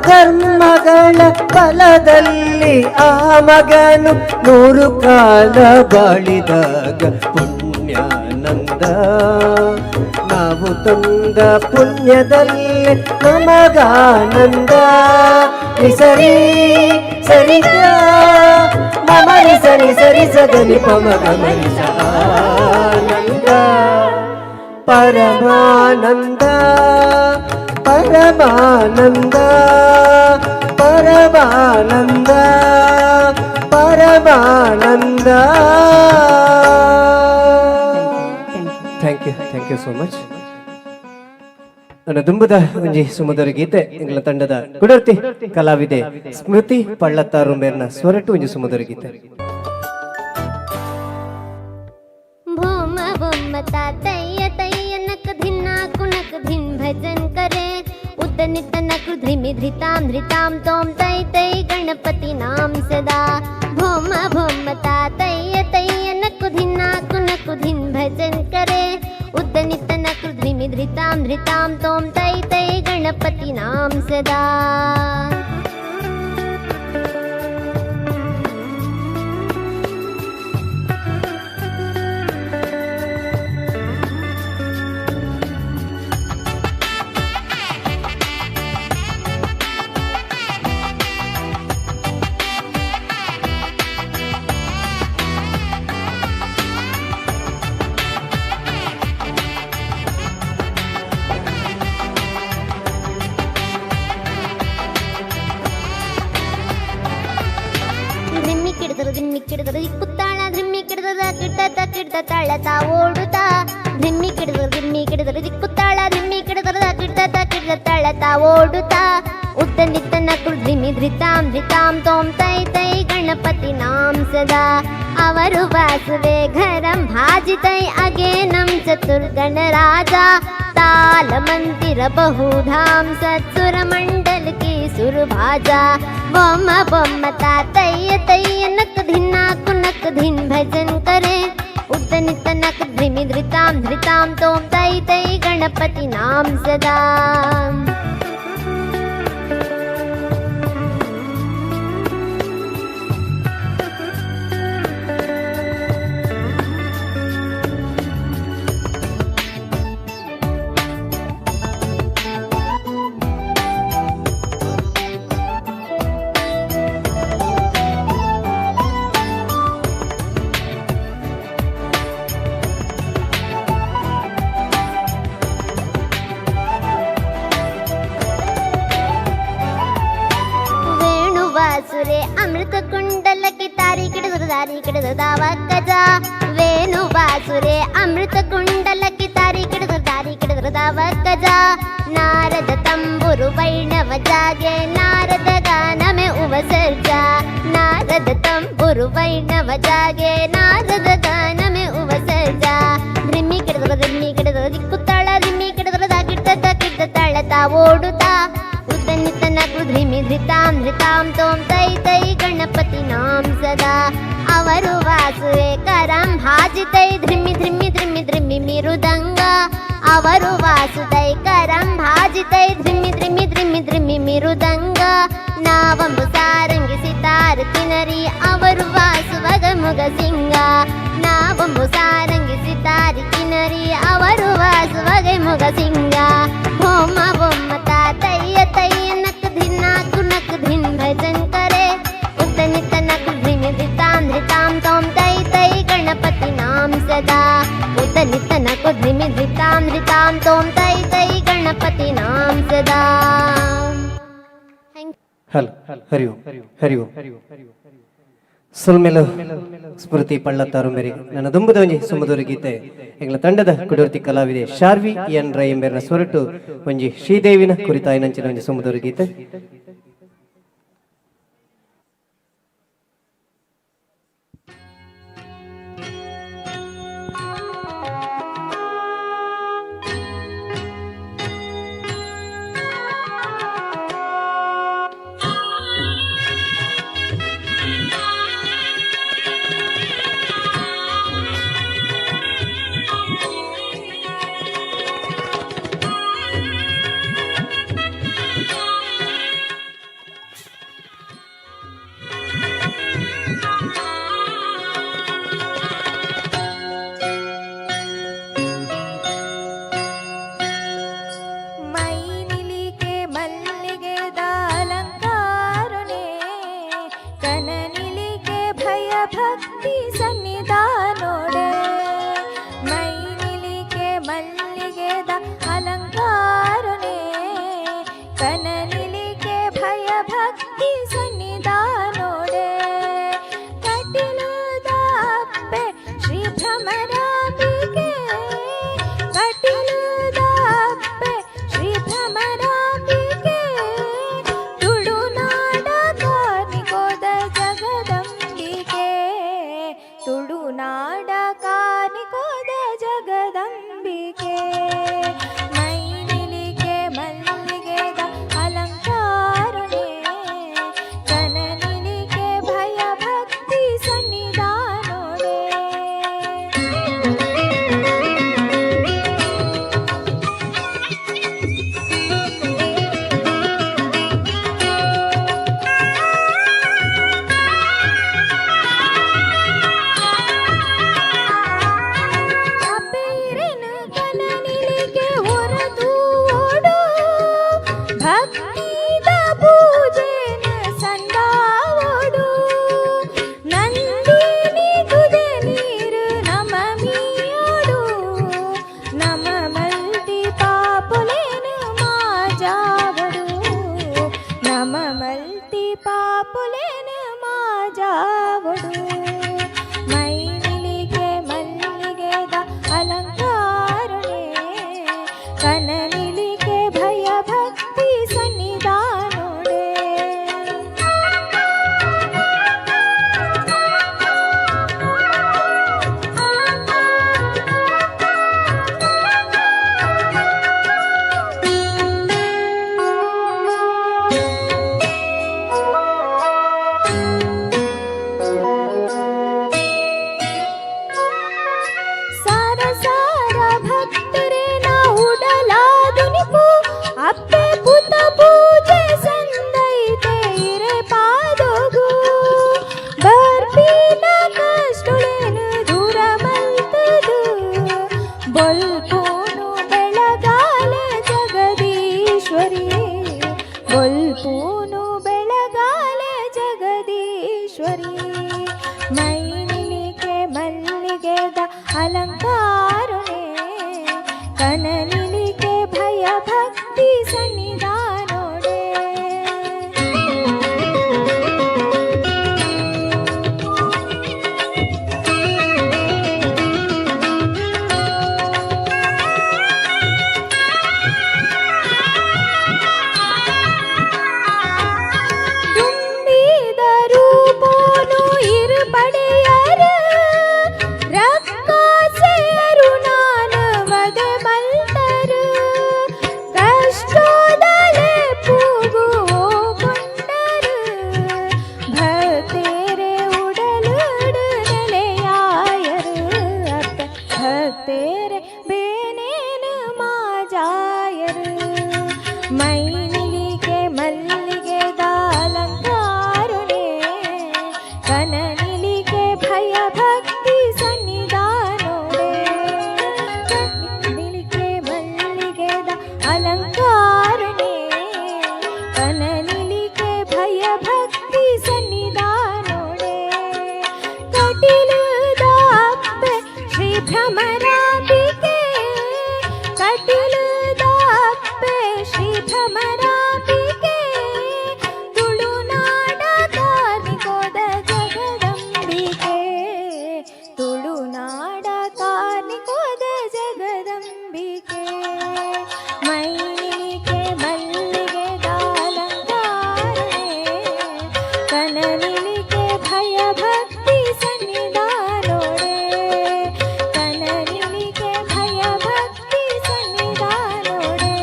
ಧರ್ಮಗಳ ಫಲದಲ್ಲಿ ಆ ಮಗನು 100 ಕಾಲ ಬಾಳಿದಾಗ ಪುಣ್ಯಾನಂದ. ನಾವು ತಂದ ಪುಣ್ಯದಲ್ಲಿ ನಮಗಾನಂದ. ಸರಿ ಸರಿ ಮಮರಿ ಸರಿ ಸರಿ ಸಗನಿ ಪಮಗಮರಿಸ ಆನಂದ. ಪರಮಾನಂದ ಪರಮಾನಂದ ಪರಮಾನಂದ ಪರಮಾನಂದ. Thank you so much. ನನ್ನ ದುಂಬದ ಒಂಜಿ ಸುಮಧುರ ಗೀತೆ ಇಂಗ್ಲ ತಂಡದ ಕುಡರ್ತಿ ಕಲಾವಿದೆ ಸ್ಮೃತಿ ಪಳ್ಳತ್ತಾರು ಮೇರ್ನ ಸ್ವರಟ್ಟು ಒಂಜಿ ಸುಮಧುರ ಗೀತೆ. भोम भोम तातय्य तय्य नक धिन्ना कुनक धिन भजन करे उदनित नक ध्रिमि धृताम धृताम तोम तै तै गणपति नाम सदा. भोम भोम तातय्य तय्य नक धिन्ना कुनक धिन भजन करे उदनित नक ध्रिमि धृताम धृताम तोम तै तै गणपति नाम सदा. ಧಿಮ್ಮಿಕ್ಕಿಡಿದರು ಕುತ್ತಾಳ ಧಿಮ್ಮಿಕ್ಕಿಡಿದ ಕಿಡ್ದ ಕಿಡ್ದ ತಾಳತಾ ಓಡುತ್ತಾ. ಧಿಮ್ಮಿಕ್ಕಿಡಿದರು ಕುತ್ತಾಳ ಧಿಮ್ಮಿಕ್ಕಿಡಿದ ಕಿಡ್ದ ತಾಳತಾ ಓಡುತ್ತಾ. ಉದ್ದನಿತ್ತ ನಕುಳು ಧಿಮಿ ಧೃತಾಂ ಧೃತಾಂ ತೋಂ ತೈ ತೈ ಗಣಪತಿ ನಾಂ ಸದಾ. ಅವರು ವಾಸುವೆ ಘರಂ ಭಾಜಿತೈ ಅಗೇನಂ ಚತುರ್ಗಣರಾಜ. ताल मंदिर बहुधाम सत्सुर मंडल की सुरभाजा. बम बम तातय्य तय्य नक धिन्ना कुनक धिन भजन करे उदनित नक ध्रिमि धृताम धृताम तोम तै तै गणपति नाम सदा. वासुरे अमृत कुंडल की तारी किड़द दावा कजा. वेणु वासुरे अमृत कुंडल की तारी किड़द दावा कजा. नारद तंबुरु वैणव जागे नारद गान में उवसर्जा. नारद तंबुरु वैणव जागे नारद गान में उवसर्जा. धिम्मी किड़द दिक्कुತ್ತಾಳ धिम्मी किड़द किड्द ताळता ओಡುತ್ತಾ. उदनित नकु ध्रिमि धृताम धृताम तोम तै तै गणपति नाम सदा. ಅವರು ವಾಸುವೆ ಕರಂ ಭಾಜಿತೈ ಧ್ರಿಮಿ ಧ್ರಿಮಿ ಧ್ರಿಮಿ ಧ್ರಿಮಿ ಮಿರುದಂಗ. ಅವರು ವಾಸುದೈ ಕರಂ ಭಾಜಿತೈ ಧ್ರಿಮಿ ಧ್ರಿಮಿ ಧ್ರಿಮಿ ಧ್ರಿಮಿ ಮಿರುದಂಗ. ನಾವಂಬು ಸಾರಂಗಿ ಸಿತಾರ್ ಕಿನರಿ ಅವರು ವಾಸುವಗ ಮುಗ ಸಿಂಗ. ನಾವಂಬು ಸಾರಂಗಿ ಸಿತಾರ್ ಕಿನರಿ ಅವರು ವಾಸುವಗ ಮುಗ ಸಿಂಗ. ಹೋಮ ಬೊಮ್ಮ तातय्य तय्य नक धिन्ना कुनक धिन भजन करे उदनित नक ध्रिमि धृताम धृताम तोम तै तै गणपति नाम सदा. उदनित नक ध्रिमि धृताम धृताम तोम तै तै गणपति नाम सदा. ಹಲೋ ಹರಿ ಓಂ ಹರಿ ಓಂ. ಸುಲ್ಮೆಲು ಸ್ಮೃತಿ ಪಳ್ಳತ್ತಾರು ಮೇರೆಗೆ ನನ್ನ ದುಂಬದ ಒಂಜಿ ಸುಮಧುರ ಗೀತೆ ಎಂಗ್ಲ ತಂಡದ ಕುಡರ್ತಿ ಕಲಾವಿದೆ ಶಾರ್ವಿ ಎನ್ ರೈ ಎಂಬೆರ್ನ ಸ್ವರಟ್ಟು ಒಂಜಿ ಶ್ರೀದೇವಿನ ಕುರಿತಾಯಿ ನಂಚಿನ ಒಂಜಿ ಸುಮಧುರ ಗೀತೆ. ಭಕ್ತಿ ಸನ್ನಿಧಾನೋಡೆ ಮೈ ನಿಲಿಕೆ ಮಲ್ಲಿಗೆದ ಅಲಂಕಾರನೆ ಕನ ನಿಲಿಕೆ ಭಯ ಭಕ್ತಿ ಸನ್ನಿಧಾನೋಡೆ ಕಟಿಲುದ ಅಪ್ಪೆ ಶ್ರೀ ಭ್ರಮರಾಂಬಿಕೆ ಕಟಿಲುದ ಅಪ್ಪೆ ಶ್ರೀ ಭ್ರಮರಾಂಬಿಕೆ ತುಳುನಾಡ ಕಾನಿಗೋದ ಜಗದಂಬಿಕೆ ತುಳುನಾಡ ಕಾನಿಗೋದ ಜಗದಂಬಿಕೆ ಮೈ ನಿಲಿಕೆ ಮಲ್ಲಿಗೆದ ಅಲಂಕಾರನೆ ಕನ ನಿಲಿಕೆ ಭಯ ಭಕ್ತಿ ಸನ್ನಿಧಾನೋಡೆ ಅಪೇರಿನ ಕನ ನಿಲಿಕೆ ಹೊರತು ಓಡು ಭಕ್ತಿದ ಪೂಜೆನ ಸಂದಾವೋಡು ನಂದಿನಿ ತುದೆ ನೀರು ನಮ ಮೀಯೋಡು ನಮ ಮಲ್ತಿ ಪಾಪುಲೇನು ಮಾಜಾವಡು ನಮ ಮಲ್ತಿ ಪಾಪುಲೇನು ಮಾಜಾವಡು ಮೈ ನಿಲಿಗೆ ಮಲ್ಲಿಗೆದ ಅಲಂಕಾರನೆ ಕನ ನಿಲಿಗೆ ಭಯ ಭಕ್ತಿ ಸನ್ನಿಧಾನೋಡೆ ಸಾರ ಸಾರ ಭಕ್ತರೇ ನಾ ಉಡಲಾದುನಿಪು ಅಪ್ಪೆ ಪುತ ಪೂಜೆ ಸಂದೈತೆ ಇರೆ ಪಾದೋಗು ಬರ್ಪಿನ ಕಷ್ಟುಳೇನು ದೂರ ಮಲ್ತದು ಬೊಲ್ಪೂನು ಬೆಳಗಾಲೆ ಜಗದೀಶ್ವರಿ ಬೊಲ್ಪೂನು ಬೆಳಗಾಲೆ ಜಗದೀಶ್ವರಿ ಮೈ ನಿಲಿಕೆ ಮಲ್ಲಿಗೆದ ಅಲಂಕಾರನೆ ಕನ ನಿಲಿಕೆ ಭಯ ಭಕ್ತಿ ಸನ್ನಿಧಾನೋಡೆ ತುಂಬಿದ ರೂಪೋನು ಇರುಪಡೆಯರ ರಕ್ಕಾಸೆಯರು ನಾನು ಮದೆ ಮಲ್ತರು ಕಷ್ಟೋದಲೆ ಪೂಗು ಕೊಂಡರು ಭಕ್ತೇರೆ ಉಡಲುಡು ನೆಲೆಯಾಯರು ಅಪ್ಪ ಭಕ್ತೇರೆ ಬೇನೇನು ಮಾಜಾಯರು ಮೈ ನಿಲಿಕೆ ಮಲ್ಲಿಗೆದ ಅಲಂಕಾರನೆ ಕನ ನಿಲಿಕೆ ಭಯ ಭಕ್ತಿ ಸನ್ನಿಧಾನೋಡೆ ನಿಲಿಕೆ ಮಲ್ಲಿಗೆದ ಅಲಂಕಾರನೆ ಕನ ನಿಲಿಕೆ ಭಯ ಭಕ್ತಿ ಸನ್ನಿಧಾನೋಡೆ ಕಟಿಲುದ ಅಪ್ಪೆ ಶ್ರೀ ಭ್ರಮರಾಂಬಿಕೆ ಕಟಿಲುದ ಅಪ್ಪೆ ಶ್ರೀ ಭ್ರಮರಾಂಬಿಕೆ ತುಳುನಾಡ ಕಾನಿಗೋದ ಜಗದಂಬಿಕೆ ತುಳುನಾಡ ಕಾನಿಗೋದ ಜಗದಂಬಿಕೆ ಮೈ ನಿಲಿಕೆ ಮಲ್ಲಿಗೆದ ಅಲಂಕಾರನೆ ಕನ ನಿಲಿಕೆ ಭಯ ಭಕ್ತಿ ಸನ್ನಿಧಾನೋಡೆ ಕನ ನಿಲಿಕೆ ಭಯ ಭಕ್ತಿ ಸನ್ನಿಧಾನೋಡೆ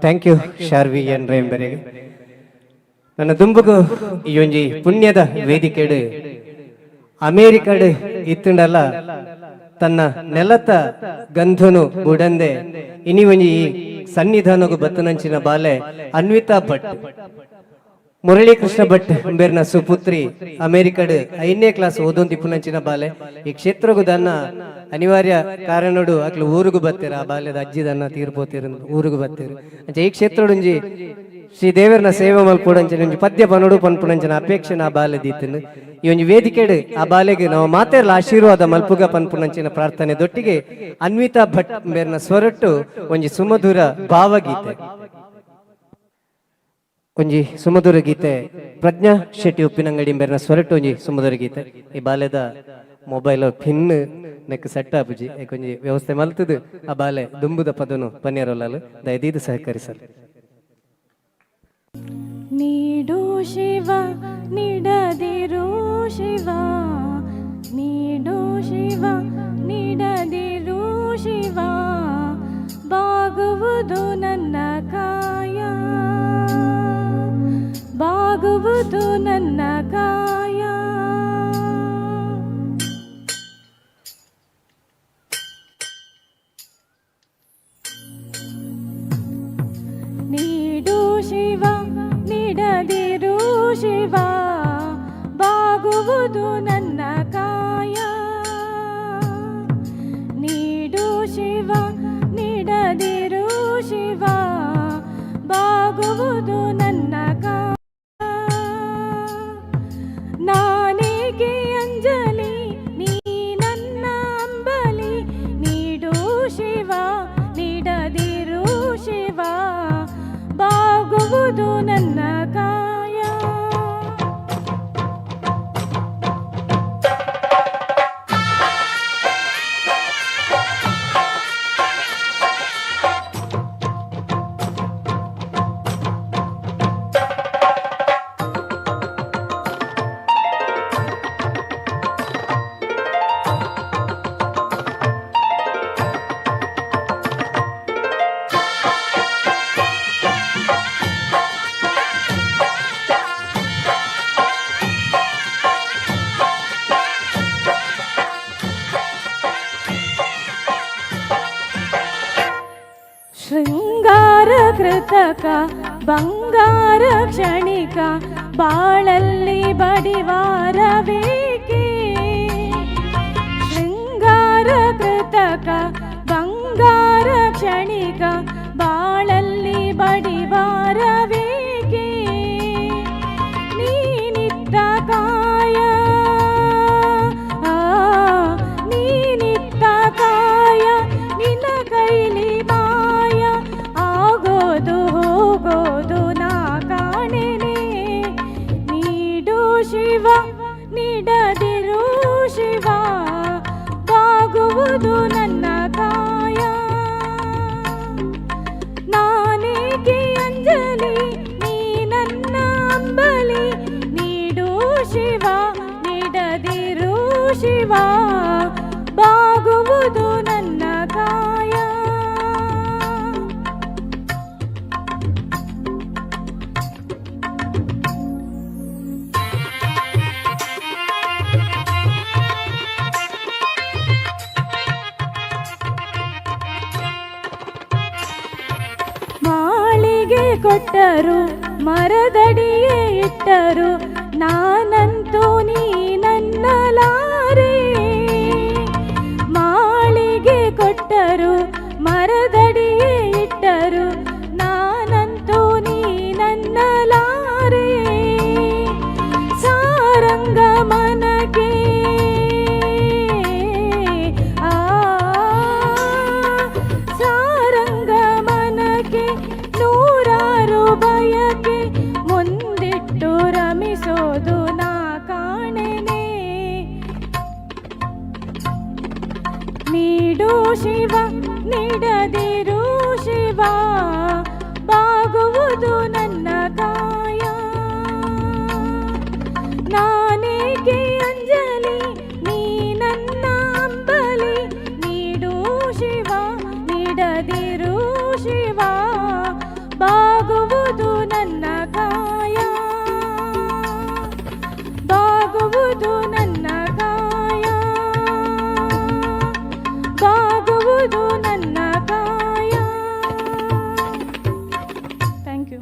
ಥ್ಯಾಂಕ್ ಯು ಶಾರ್ವಿ ಎನ್ ರೇಂಬೆರೆಗೆ ನನ್ನ ದುಂಬುಗು ಈ ಒಂಜಿ ಪುಣ್ಯದ ವೇದಿಕೆಡು ಅಮೇರಿಕಡ್ ಇತ್ತುಂಡಲ್ಲ ತನ್ನ ನೆಲತ ಗಂಧನು ಬುಡಂದೆ ಇನಿ ಒಂಜಿ ಸನ್ನಿಧಾನಗು ಬತ್ತನಂಚಿನ ಬಾಲೆ ಅನ್ವಿತಾ ಭಟ್ ಮುರಳೀಕೃಷ್ಣ ಭಟ್ ಅಂಬೇರ್ನ ಸುಪುತ್ರಿ ಅಮೆರಿಕಡ್ 5ನೇ ಕ್ಲಾಸ್ ಓದೊಂದಿಪ್ಪುನಂಚಿನ ಬಾಲೆ ಈ ಕ್ಷೇತ್ರಗು ದನ್ನ ಅನಿವಾರ್ಯ ಕಾರಣಡು ಅಕ್ಲು ಊರುಗು ಬತ್ತೀರ ಆ ಬಾಲ್ಯದ ಅಜ್ಜಿ ದನ್ನ ತೀರ್ಪೋತಿರ ಊರುಗು ಬತ್ತೀರ ಅಂಚೆ ಈ ಕ್ಷೇತ್ರಡುಂಜಿ ಶ್ರೀ ದೇವರನ ಸೇವೆ ಮಲ್ಪುಡಂಚನ ಒಂಜಿ ಪದ್ಯ ಪನೋಡು ಪನ್ಪುಣಂಚನ ಅಪೇಕ್ಷೆ ನಾ ಬಾಲೆ ದೀತನು ಈ ಒಂಜಿ ವೇದಿಕೆಡ್ ಆ ಬಾಲೆಗೆ ನಾವು ಮಾತೆರ್ಲ ಆಶೀರ್ವಾದ ಮಲ್ಪುಗ ಪನ್ಪುಣಂಚಿನ ಪ್ರಾರ್ಥನೆ ದೊಟ್ಟಿಗೆ ಅನ್ವಿತಾ ಭಟ್ ಮೇರ್ನ ಸ್ವರಟ್ಟು ಒಂಜಿ ಸುಮಧುರ ಭಾವಗೀತೆ ಒಂಜಿ ಸುಮಧುರ ಗೀತೆ ಪ್ರಜ್ಞಾ ಶೆಟ್ಟಿ ಉಪ್ಪಿನಂಗಡಿ ಮೇರ್ನ ಸ್ವರಟ್ಟು ಒಂಜಿ ಸುಮಧುರ ಗೀತೆ ಈ ಬಾಲೆದ ಮೊಬೈಲ್ ಪಿನ್ ನೆಕ್ ಸೆಟ್ ಆಪುಜಿ ಒಂಜಿ ವ್ಯವಸ್ಥೆ ಮಲ್ತದು ಆ ಬಾಲೆ ದುಂಬುದ ಪದನು ಪನ್ನೇರೊಲ್ಲಲು ದಯದೀದು ಸಹಕರಿಸಲು. ನೀಡು ಶಿವ ನೀಡದಿರು ಶಿವ, ನೀಡು ಶಿವ ನೀಡದಿರು ಶಿವ, ಬಾಗುವುದು ನನ್ನ ಕಾಯ, ಬಾಗುವುದು ನನ್ನ ಕಾಯ. ನೀಡು ಶಿವ ನೀಡದಿರು ಶಿವ, ಬಾಗುವುದು ನನ್ನ ಕಾಯ, ನೀಡು ಶಿವ ನೀಡದಿರು ಶಿವ, ಬಾಗುವುದು ನನ್ನ ಕಾಯ. ನಾನೇಗೆ ಅಂಜಲಿ ನೀ ನನ್ನ ಅಂಬಲಿ, ನೀಡು ಶಿವ ನೀಡದಿರು ಶಿವ, ಬಾಗುವುದು ನನ್ನ ಕಾಯ. ಶೃಂಗಾರ ಕೃತಕ ಬಂಗಾರ ಕ್ಷಣಿಕ, ಬಾಳಲ್ಲಿ ಬಡಿವಾರವೇಕೆ. ಶೃಂಗಾರ ಕೃತಕ ಬಂಗಾರ ಕ್ಷಣಿಕ, ಬಾಳಲ್ಲಿ ಬಡಿವಾರವೇಕೆ. ನೀನಿತ್ತ ಕಾಯ ನೀನಿತ್ತ ಕಾಯ, ನಿನ್ನ ಕೈಲಿ ಹೋಗೋದು ನಾ ಕಾಣೆನೆ. ನೀಡು ಶಿವ ನೀಡದಿರು ಶಿವ, ಬಾಗುವುದು ನನ್ನ ಕಾಯ. ನಾನೇಗೆ ಅಂಜಲಿ ನೀ ನನ್ನ ಅಂಬಲಿ, ನೀಡು ಶಿವ ನೀಡದಿರು ಶಿವ, ಬಾಗುವುದು ನನ್ನ ಕಾಯ. ಮಾಳಿಗೆ ಕೊಟ್ಟರು ಮರದಡಿಯೇ ಇಟ್ಟರು, ನಾನಂತೂ ನೀ ನನ್ನಲಾರೆ. ಮಾಳಿಗೆ ಕೊಟ್ಟರು ಮರದಡಿಯೇ ಇಟ್ಟರು, ನಾನಂತೂ ನೀ ನನ್ನಲಾರೆ. ಸಾರಂಗ ಮನಕ್ಕೆ ಸಾರಂಗ ಮನಕ್ಕೆ ನೂರಾರು ಬಯಕೆ, ಮುಂದಿಟ್ಟು ರಮಿಸೋದು ನಾ ಕಾಣೆನೆ. ನೀಡು ಶಿವ ನೀಡದಿರು ಶಿವ, ಬಾಗುವುದು ನನ್ನ ಕಾಯ. ನಾನೇಗೆ ಅಂಜಲಿ ನೀ ನನ್ನ ಅಂಬಲಿ, ನೀಡು ಶಿವ ನೀಡದಿರು ಶಿವ, ಬಾಗುವುದು ನನ್ನ ಕಾಯ, ಬಾಗುವುದು ನನ್ನ ಕಾಯ, ಬಾಗುವುದು ನನ್ನ ಕಾಯ. Thank you.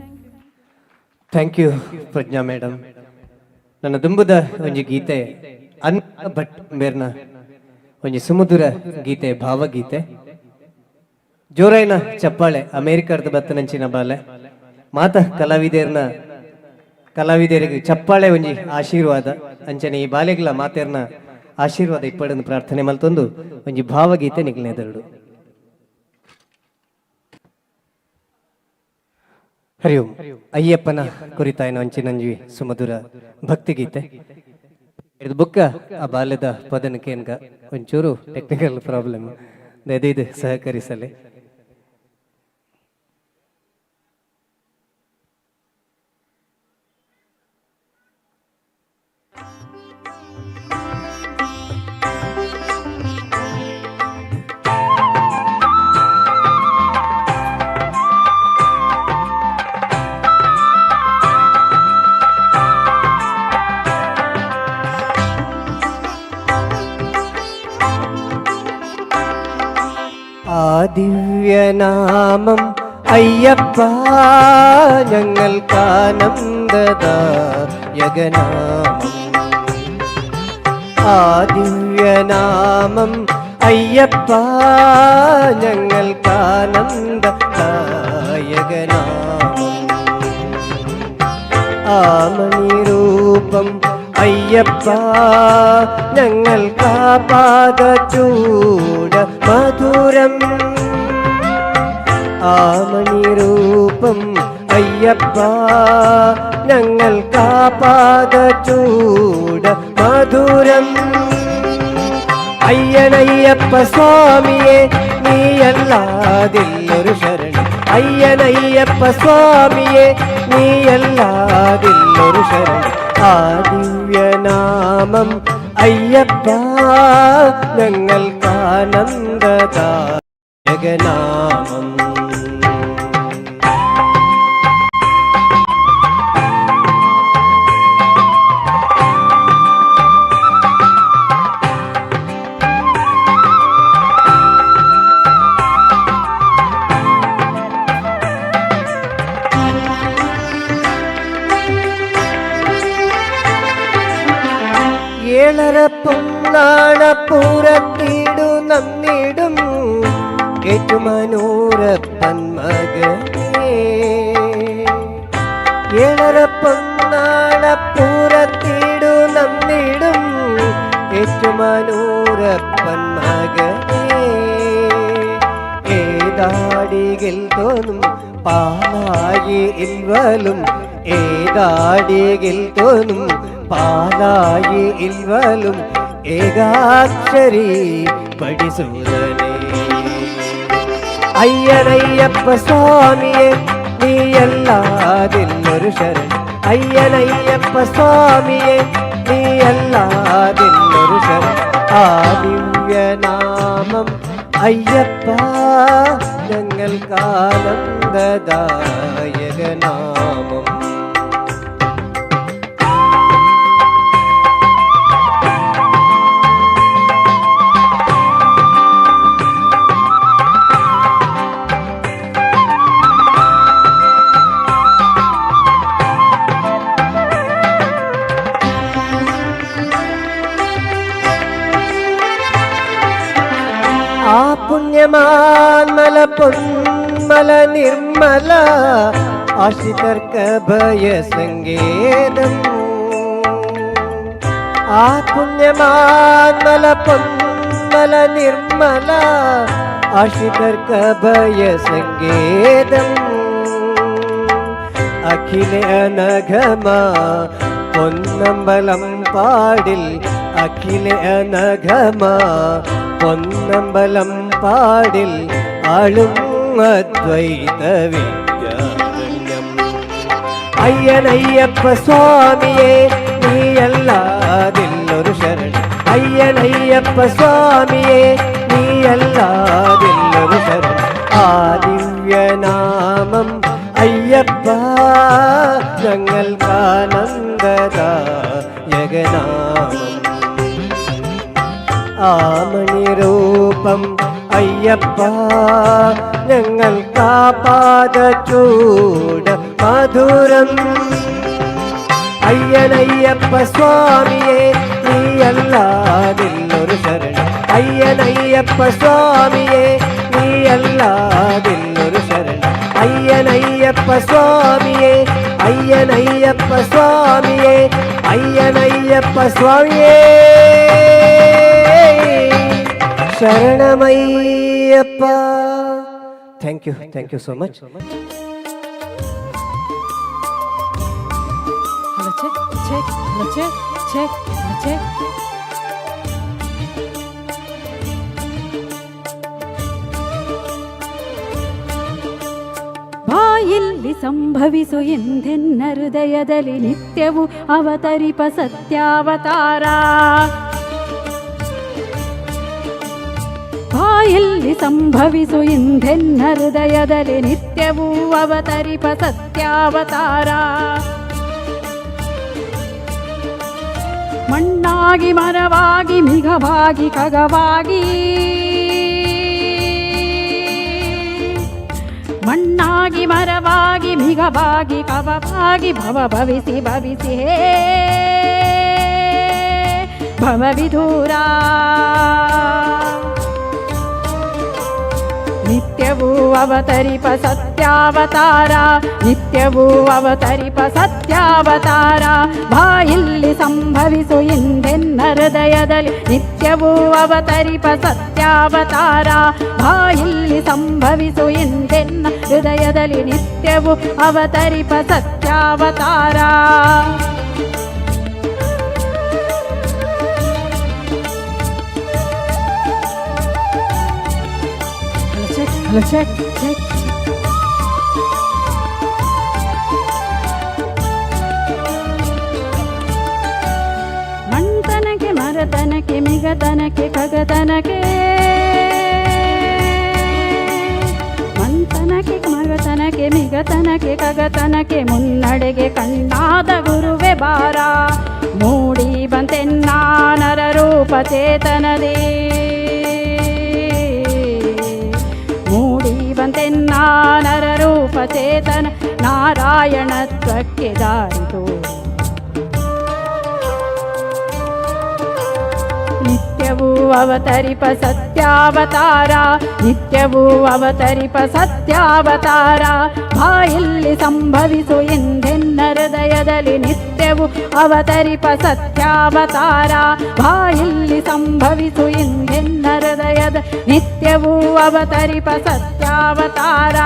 Thank you Prajna madam. ನನ್ನ ದುಂಬುದ ಒಂಜಿ ಗೀತೆ ಅನ್ವಿತಾ ಭಟ್ ಮೇರ್ನ ಒಂಜಿ ಸುಮಧುರ ಗೀತೆ ಭಾವಗೀತೆ. ಜೋರೈನ ಚಪ್ಪಾಳೆ ಅಮೇರಿಕಾದ ಬತ್ತನಂಚಿನ ಬಾಲೆ ಮಾತ ಕಲಾವಿದರಿಗೆ ಚಪ್ಪಾಳೆ ಒಂಜಿ ಆಶೀರ್ವಾದ ಅಂಚನೆ ಈ ಬಾಲೆಗ್ಲ ಮಾತೇರ್ನ ಆಶೀರ್ವಾದ ಇಪ್ಪಡನ್ನು ಪ್ರಾರ್ಥನೆ ಮಲ್ತೊಂದು ಒಂಜಿ ಭಾವಗೀತೆ ನಿಗ್ನೆದರುಡು. ಹರಿ ಓಂ. ಅಯ್ಯಪ್ಪನ ಕುರಿತಾಯನ ಒಂಚಿನಂಜಿ ಸುಮಧುರ ಭಕ್ತಿಗೀತೆ ಇದು ಬುಕ್ಕ ಆ ಬಾಲ್ಯದ ಪದನಕ್ಕೆ ಏನ್ಗ ಒಂಚೂರು ಟೆಕ್ನಿಕಲ್ ಪ್ರಾಬ್ಲಮ್ ಇದು ಸಹಕರಿಸಲಿ. ദിവ്യനാമം അയ്യപ്പ ഞങ്ങൾക്കാനന്ദദായകനാമം. ആ ദിവ്യനാമം അയ്യപ്പ ഞങ്ങൾക്കാനന്ദദായകനാമം. ആ മണിരൂപം അയ്യപ്പ ഞങ്ങൾക്കാ പാദചൂട മധുരം. ആ മണിരൂപം അയ്യപ്പ ഞങ്ങൾക്കാ പാദചൂട മധുരം. അയ്യനയ്യപ്പ സ്വാമിയെ നീയല്ലാതില്ലൊരു ശരണം. അയ്യനയ്യപ്പ സ്വാമിയെ നീയല്ലാതില്ലൊരു ശരണം. ആ ദിവ്യനാമം അയ്യപ്പ ഞങ്ങൾക്കാനന്ദദായകനാമം. ഏഴര പൊന്നാണപ്പുറത്തിടു നന്നിടും ഏറ്റുമാനൂരപ്പൻ മകനേ. ഏഴര പൊന്നാണപ്പുറത്തിടു നന്നിടും ഏറ്റുമാനൂരപ്പൻ മകനേ. ഏതാടികൾ തോന്നും പാലായി ഇൽവലും ഏതാടികൾ തോന്നും പാലായി ഇൽവലും ഏകാക്ഷരി പഠിസൂരനേ. അയ്യനയ്യപ്പ സ്വാമിയെ നീയല്ലാതില്ലൊരു ശരണം. അയ്യനയ്യപ്പ സ്വാമിയെ നീയല്ലാതില്ലൊരു ശരണം. ആ ദിവ്യനാമം അയ്യപ്പ ഞങ്ങൾക്കാനന്ദദായകനാമം. ആ പുണ്യമാൻമല പൊന്മല നിർമ്മല ആശ്രിതർക്ക് ഭയസങ്കേതം. ആ പുണ്യമാൻമല പൊന്മല നിർമ്മല ആശ്രിതർക്ക് ഭയസങ്കേതം. അഖില അനഘമ പൊന്നമ്പലം പാടിൽ അഖില അനഘമ പൊന്നമ്പലം പാടിൽ ആളും അദ്വൈത വിദ്യാരണ്യം. അയ്യനയ്യപ്പ സ്വാമിയെ നീയല്ലാതില്ലൊരു ശരണം. അയ്യനയ്യപ്പ സ്വാമിയെ നീയല്ലാതില്ലൊരു ശരണം. ആ ദിവ്യനാമം അയ്യപ്പ ഞങ്ങൾക്കാനന്ദദായകനാമം. ആ മണിരൂപം അയ്യപ്പ ഞങ്ങൾക്കാ പാദചൂട മധുരം. അയ്യനയ്യപ്പ സ്വാമിയെ നീയല്ലാതില്ലൊരു ശരണം. അയ്യനയ്യപ്പ സ്വാമിയെ നീയല്ലാതില്ലൊരു ശരണം. അയ്യനയ്യപ്പ സ്വാമി ಅಯ್ಯನಯ್ಯಪ್ಪ ಸ್ವಾಮಿಯೇ ಅಯ್ಯನಯ್ಯಪ್ಪ ಸ್ವಾಮಿಯೇ ಶರಣಮಯ್ಯಪ್ಪ. Thank you so much. ಬಾಯಲ್ಲಿ ಸಂಭವಿಸು ಎಂದೆನ್ನ ಹೃದಯದಲ್ಲಿ ನಿತ್ಯವೂ ಅವತರಿಪ ಸತ್ಯಾವತಾರ. ಬಾಯಲ್ಲಿ ಸಂಭವಿಸು ಎಂದೆನ್ನ ಹೃದಯದಲ್ಲಿ ನಿತ್ಯವೂ ಅವತರಿಪ ಸತ್ಯಾವತಾರ. ಮಣ್ಣಾಗಿ ಮರವಾಗಿ ಮಿಗವಾಗಿ ಖಗವಾಗಿ ಮಣ್ಣಾಗಿ ಮರವಾಗಿ ಮಿಗವಾಗಿ ಕವವಾಗಿ ಭವ ಭವಿಸಿ ಭವಿಸಿ ಹೇ ಭವವಿಧೂರ. ನಿತ್ಯವೂ ಅವತರಿಪ ಸತ್ಯಾವತಾರ ನಿತ್ಯವೂ ಅವತರಿಪ ಸತ್ಯಾವತಾರ. ಬಾಯಲ್ಲಿ ಸಂಭವಿಸು ಎಂದೆನ್ನ ಹೃದಯದಲ್ಲಿ ನಿತ್ಯವೂ ಅವತರಿಪ ಸತ್ಯಾವತಾರ. ಬಾಯಲ್ಲಿ ಸಂಭವಿಸು ಎಂದೆನ್ನ ಹೃದಯದಲ್ಲಿ ನಿತ್ಯವೂ ಅವತರಿಪ ಸತ್ಯಾವತಾರ. check. ಮಣ್ತನಕ್ಕೆ ಮರತನಕ್ಕೆ ಮಿಗತನಕ್ಕೆ ಖಗತನಕ್ಕೆ ಮಣ್ತನಕ್ಕೆ ಮರತನಕ್ಕೆ ಮಿಗತನಕ್ಕೆ ಖಗತನಕ್ಕೆ ಮುನ್ನಡೆಗೆ ಕಣ್ಣಾದ ಗುರುವೆ ಬಾರ. ಮೂಡಿ ಬಂತೆನ್ನ ನರರೂಪ ಚೇತನದೇ ಮೂಡಿ ಬಂತೆನ್ನ ನರರೂಪ ಚೇತನ ನಾರಾಯಣತ್ವಕ್ಕೆ ದಾರಿತು. ನಿತ್ಯವೂ ಅವತರಿಪ ಸತ್ಯಾವತಾರ ನಿತ್ಯವೂ ಅವತರಿಪ ಸತ್ಯಾವತಾರ. ಬಾಯಲ್ಲಿ ಸಂಭವಿಸು ಎಂದೆನ್ನ ಹೃದಯದಲ್ಲಿ ನಿತ್ಯವೂ ಅವತರಿಪ ಸತ್ಯಾವತಾರ. ಬಾಯಲ್ಲಿ ಸಂಭವಿಸು ಎಂದೆನ್ನ ಹೃದಯದ ನಿತ್ಯವೂ ಅವತರಿಪ ಸತ್ಯಾವತಾರ.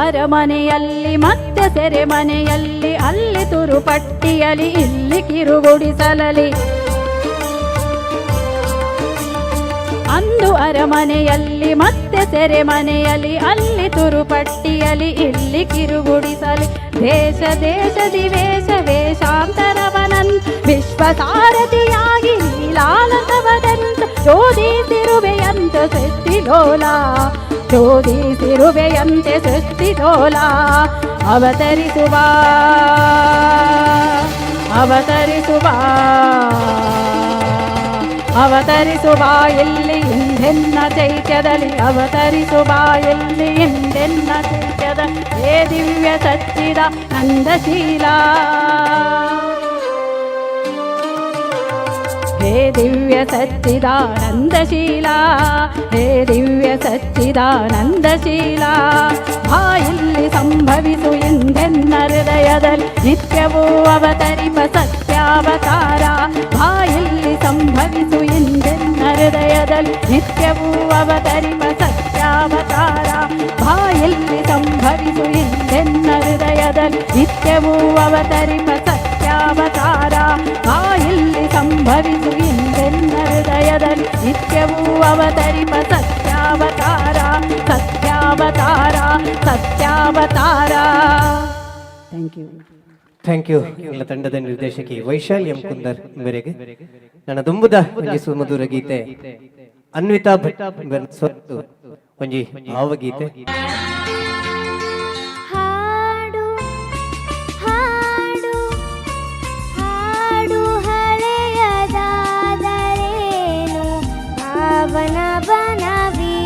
ಅರಮನೆಯಲ್ಲಿ ಮತ್ತೆ ಸೆರೆಮನೆಯಲ್ಲಿ ಅಲ್ಲಿ ತುರುಪಟ್ಟಿಯಲಿ ಇಲ್ಲಿ ಕಿರುಗುಡಿಸಲಲಿ. ಅಂದು ಅರಮನೆಯಲ್ಲಿ ಮತ್ತೆ ಸೆರೆಮನೆಯಲ್ಲಿ ಅಲ್ಲಿ ತುರುಪಟ್ಟಿಯಲಿ ಇಲ್ಲಿ ಕಿರುಗುಡಿಸಲಿ. ದೇಶ ದೇಶದಿ ವೇಷ ವೇಷಾಂತರವನನ್ ವಿಶ್ವಸಾರಥಿಯಾಗಿ ಲೀಲಾಲತವದಂತ ಶೋಧಿಸಿರುವೆಯಂತ ಸೃಷ್ಟಿಲೋಲ ಶೋಧಿಸಿರುವೆಯಂತೆ ಸೃಷ್ಟಿಲೋಲ. ಅವತರಿಸುವ ಅವತರಿಸುವ ಅವತರಿಸುವ ಎಲ್ಲಿ ಎಂದೆನ್ನ ಚೈತ್ಯದಲ್ಲಿ ಅವತರಿಸುವ ಎಲ್ಲಿ ಎಂದೆನ್ನ ಚೈತ್ಯದ ಹೇ ದಿವ್ಯ ಸಚ್ಚಿದ ನಂದಶೀಲ. ಹೇ ದಿವ್ಯ ಸಚ್ಚಿದಾನಂದಶೀಲ ಹೇ ದಿವ್ಯ ಸಚ್ಚಿದಾನಂದಶೀಲ. ಬಾಯಲ್ಲಿ ಸಂಭವಿಸು ಎಂದೆನ್ನ ಹೃದಯದಲ್ಲಿ ನಿತ್ಯವೂ ಅವತರಿಪ ಸತ್ಯಾವತಾರ. ಬಾಯಲ್ಲಿ ಸಂಭವಿಸು ಎಂದೆನ್ನ ಹೃದಯದಲ್ಲಿ ನಿತ್ಯವೂ ಅವತರಿಪ ಸತ್ಯಾವತಾರ. ಬಾಯಲ್ಲಿ ಸಂಭವಿಸು ಎಂದೆನ್ನ ಹೃದಯದಲ್ಲಿ ನಿತ್ಯವೂ ಅವತರಿಪ ಸತ್ಯಾವತಾರ. ಬಾಯಲ್ಲಿ ಸಂಭವಿಸು ಎಂದೆನ್ನ ಹೃದಯದಲ್ಲಿ ನಿತ್ಯವೂ ಅವತರಿಪ ಸತ್ಯಾವತಾರ ಸತ್ಯಾವತಾರ ಸತ್ಯಾವತಾರ. ಥ್ಯಾಂಕ್ ಯು ಎಲ್ಲ ತಂಡದ ನಿರ್ದೇಶಕಿ ವೈಶಾಲಿ ಎಂ ಕುಂದರ್ ಮೇರೆಗೆ ನನ್ನ ದುಂಬುದ ಒಂಜಿ ಸುಮಧುರ ಗೀತೆ ಅನ್ವಿತಾ ಭಟ್ ಸ್ವತ್ತು ಒಂಜಿ ಭಾವಗೀತೆ. ಹಾಡು ಹಾಡು ಹಾಡು ಹಳೆಯದಾದರೇನು ಭಾವನ ಬನವೀ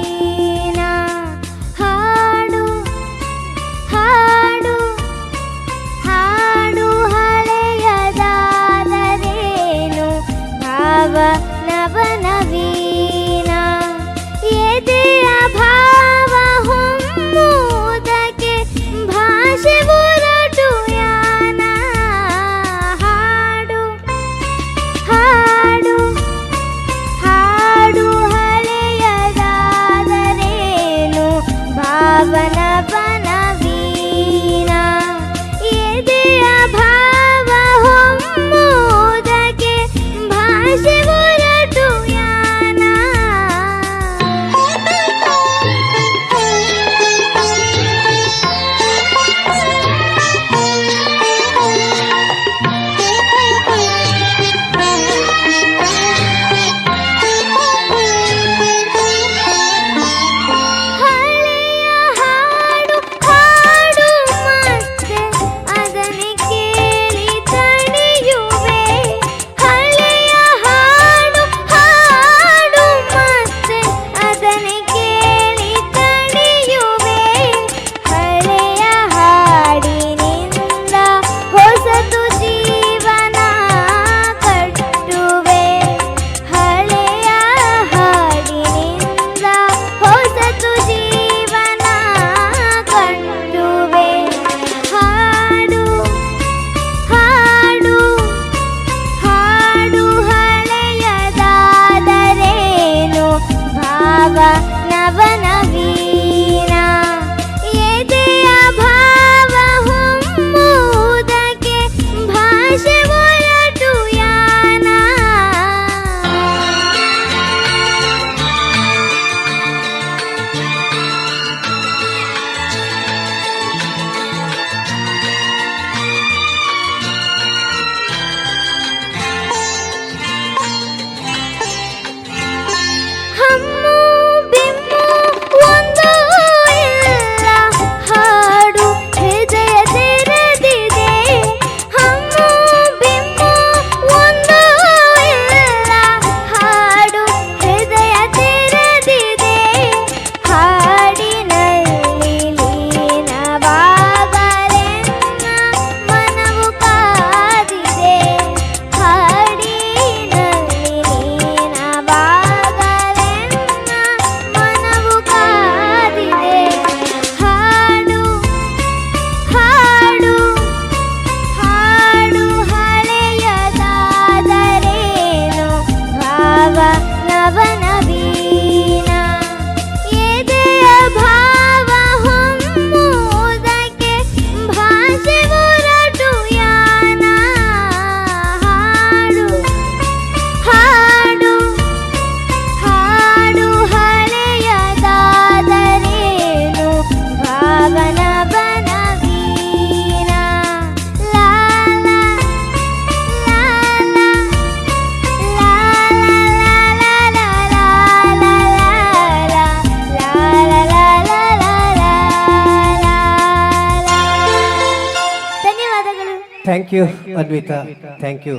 thank you Advita, thank you.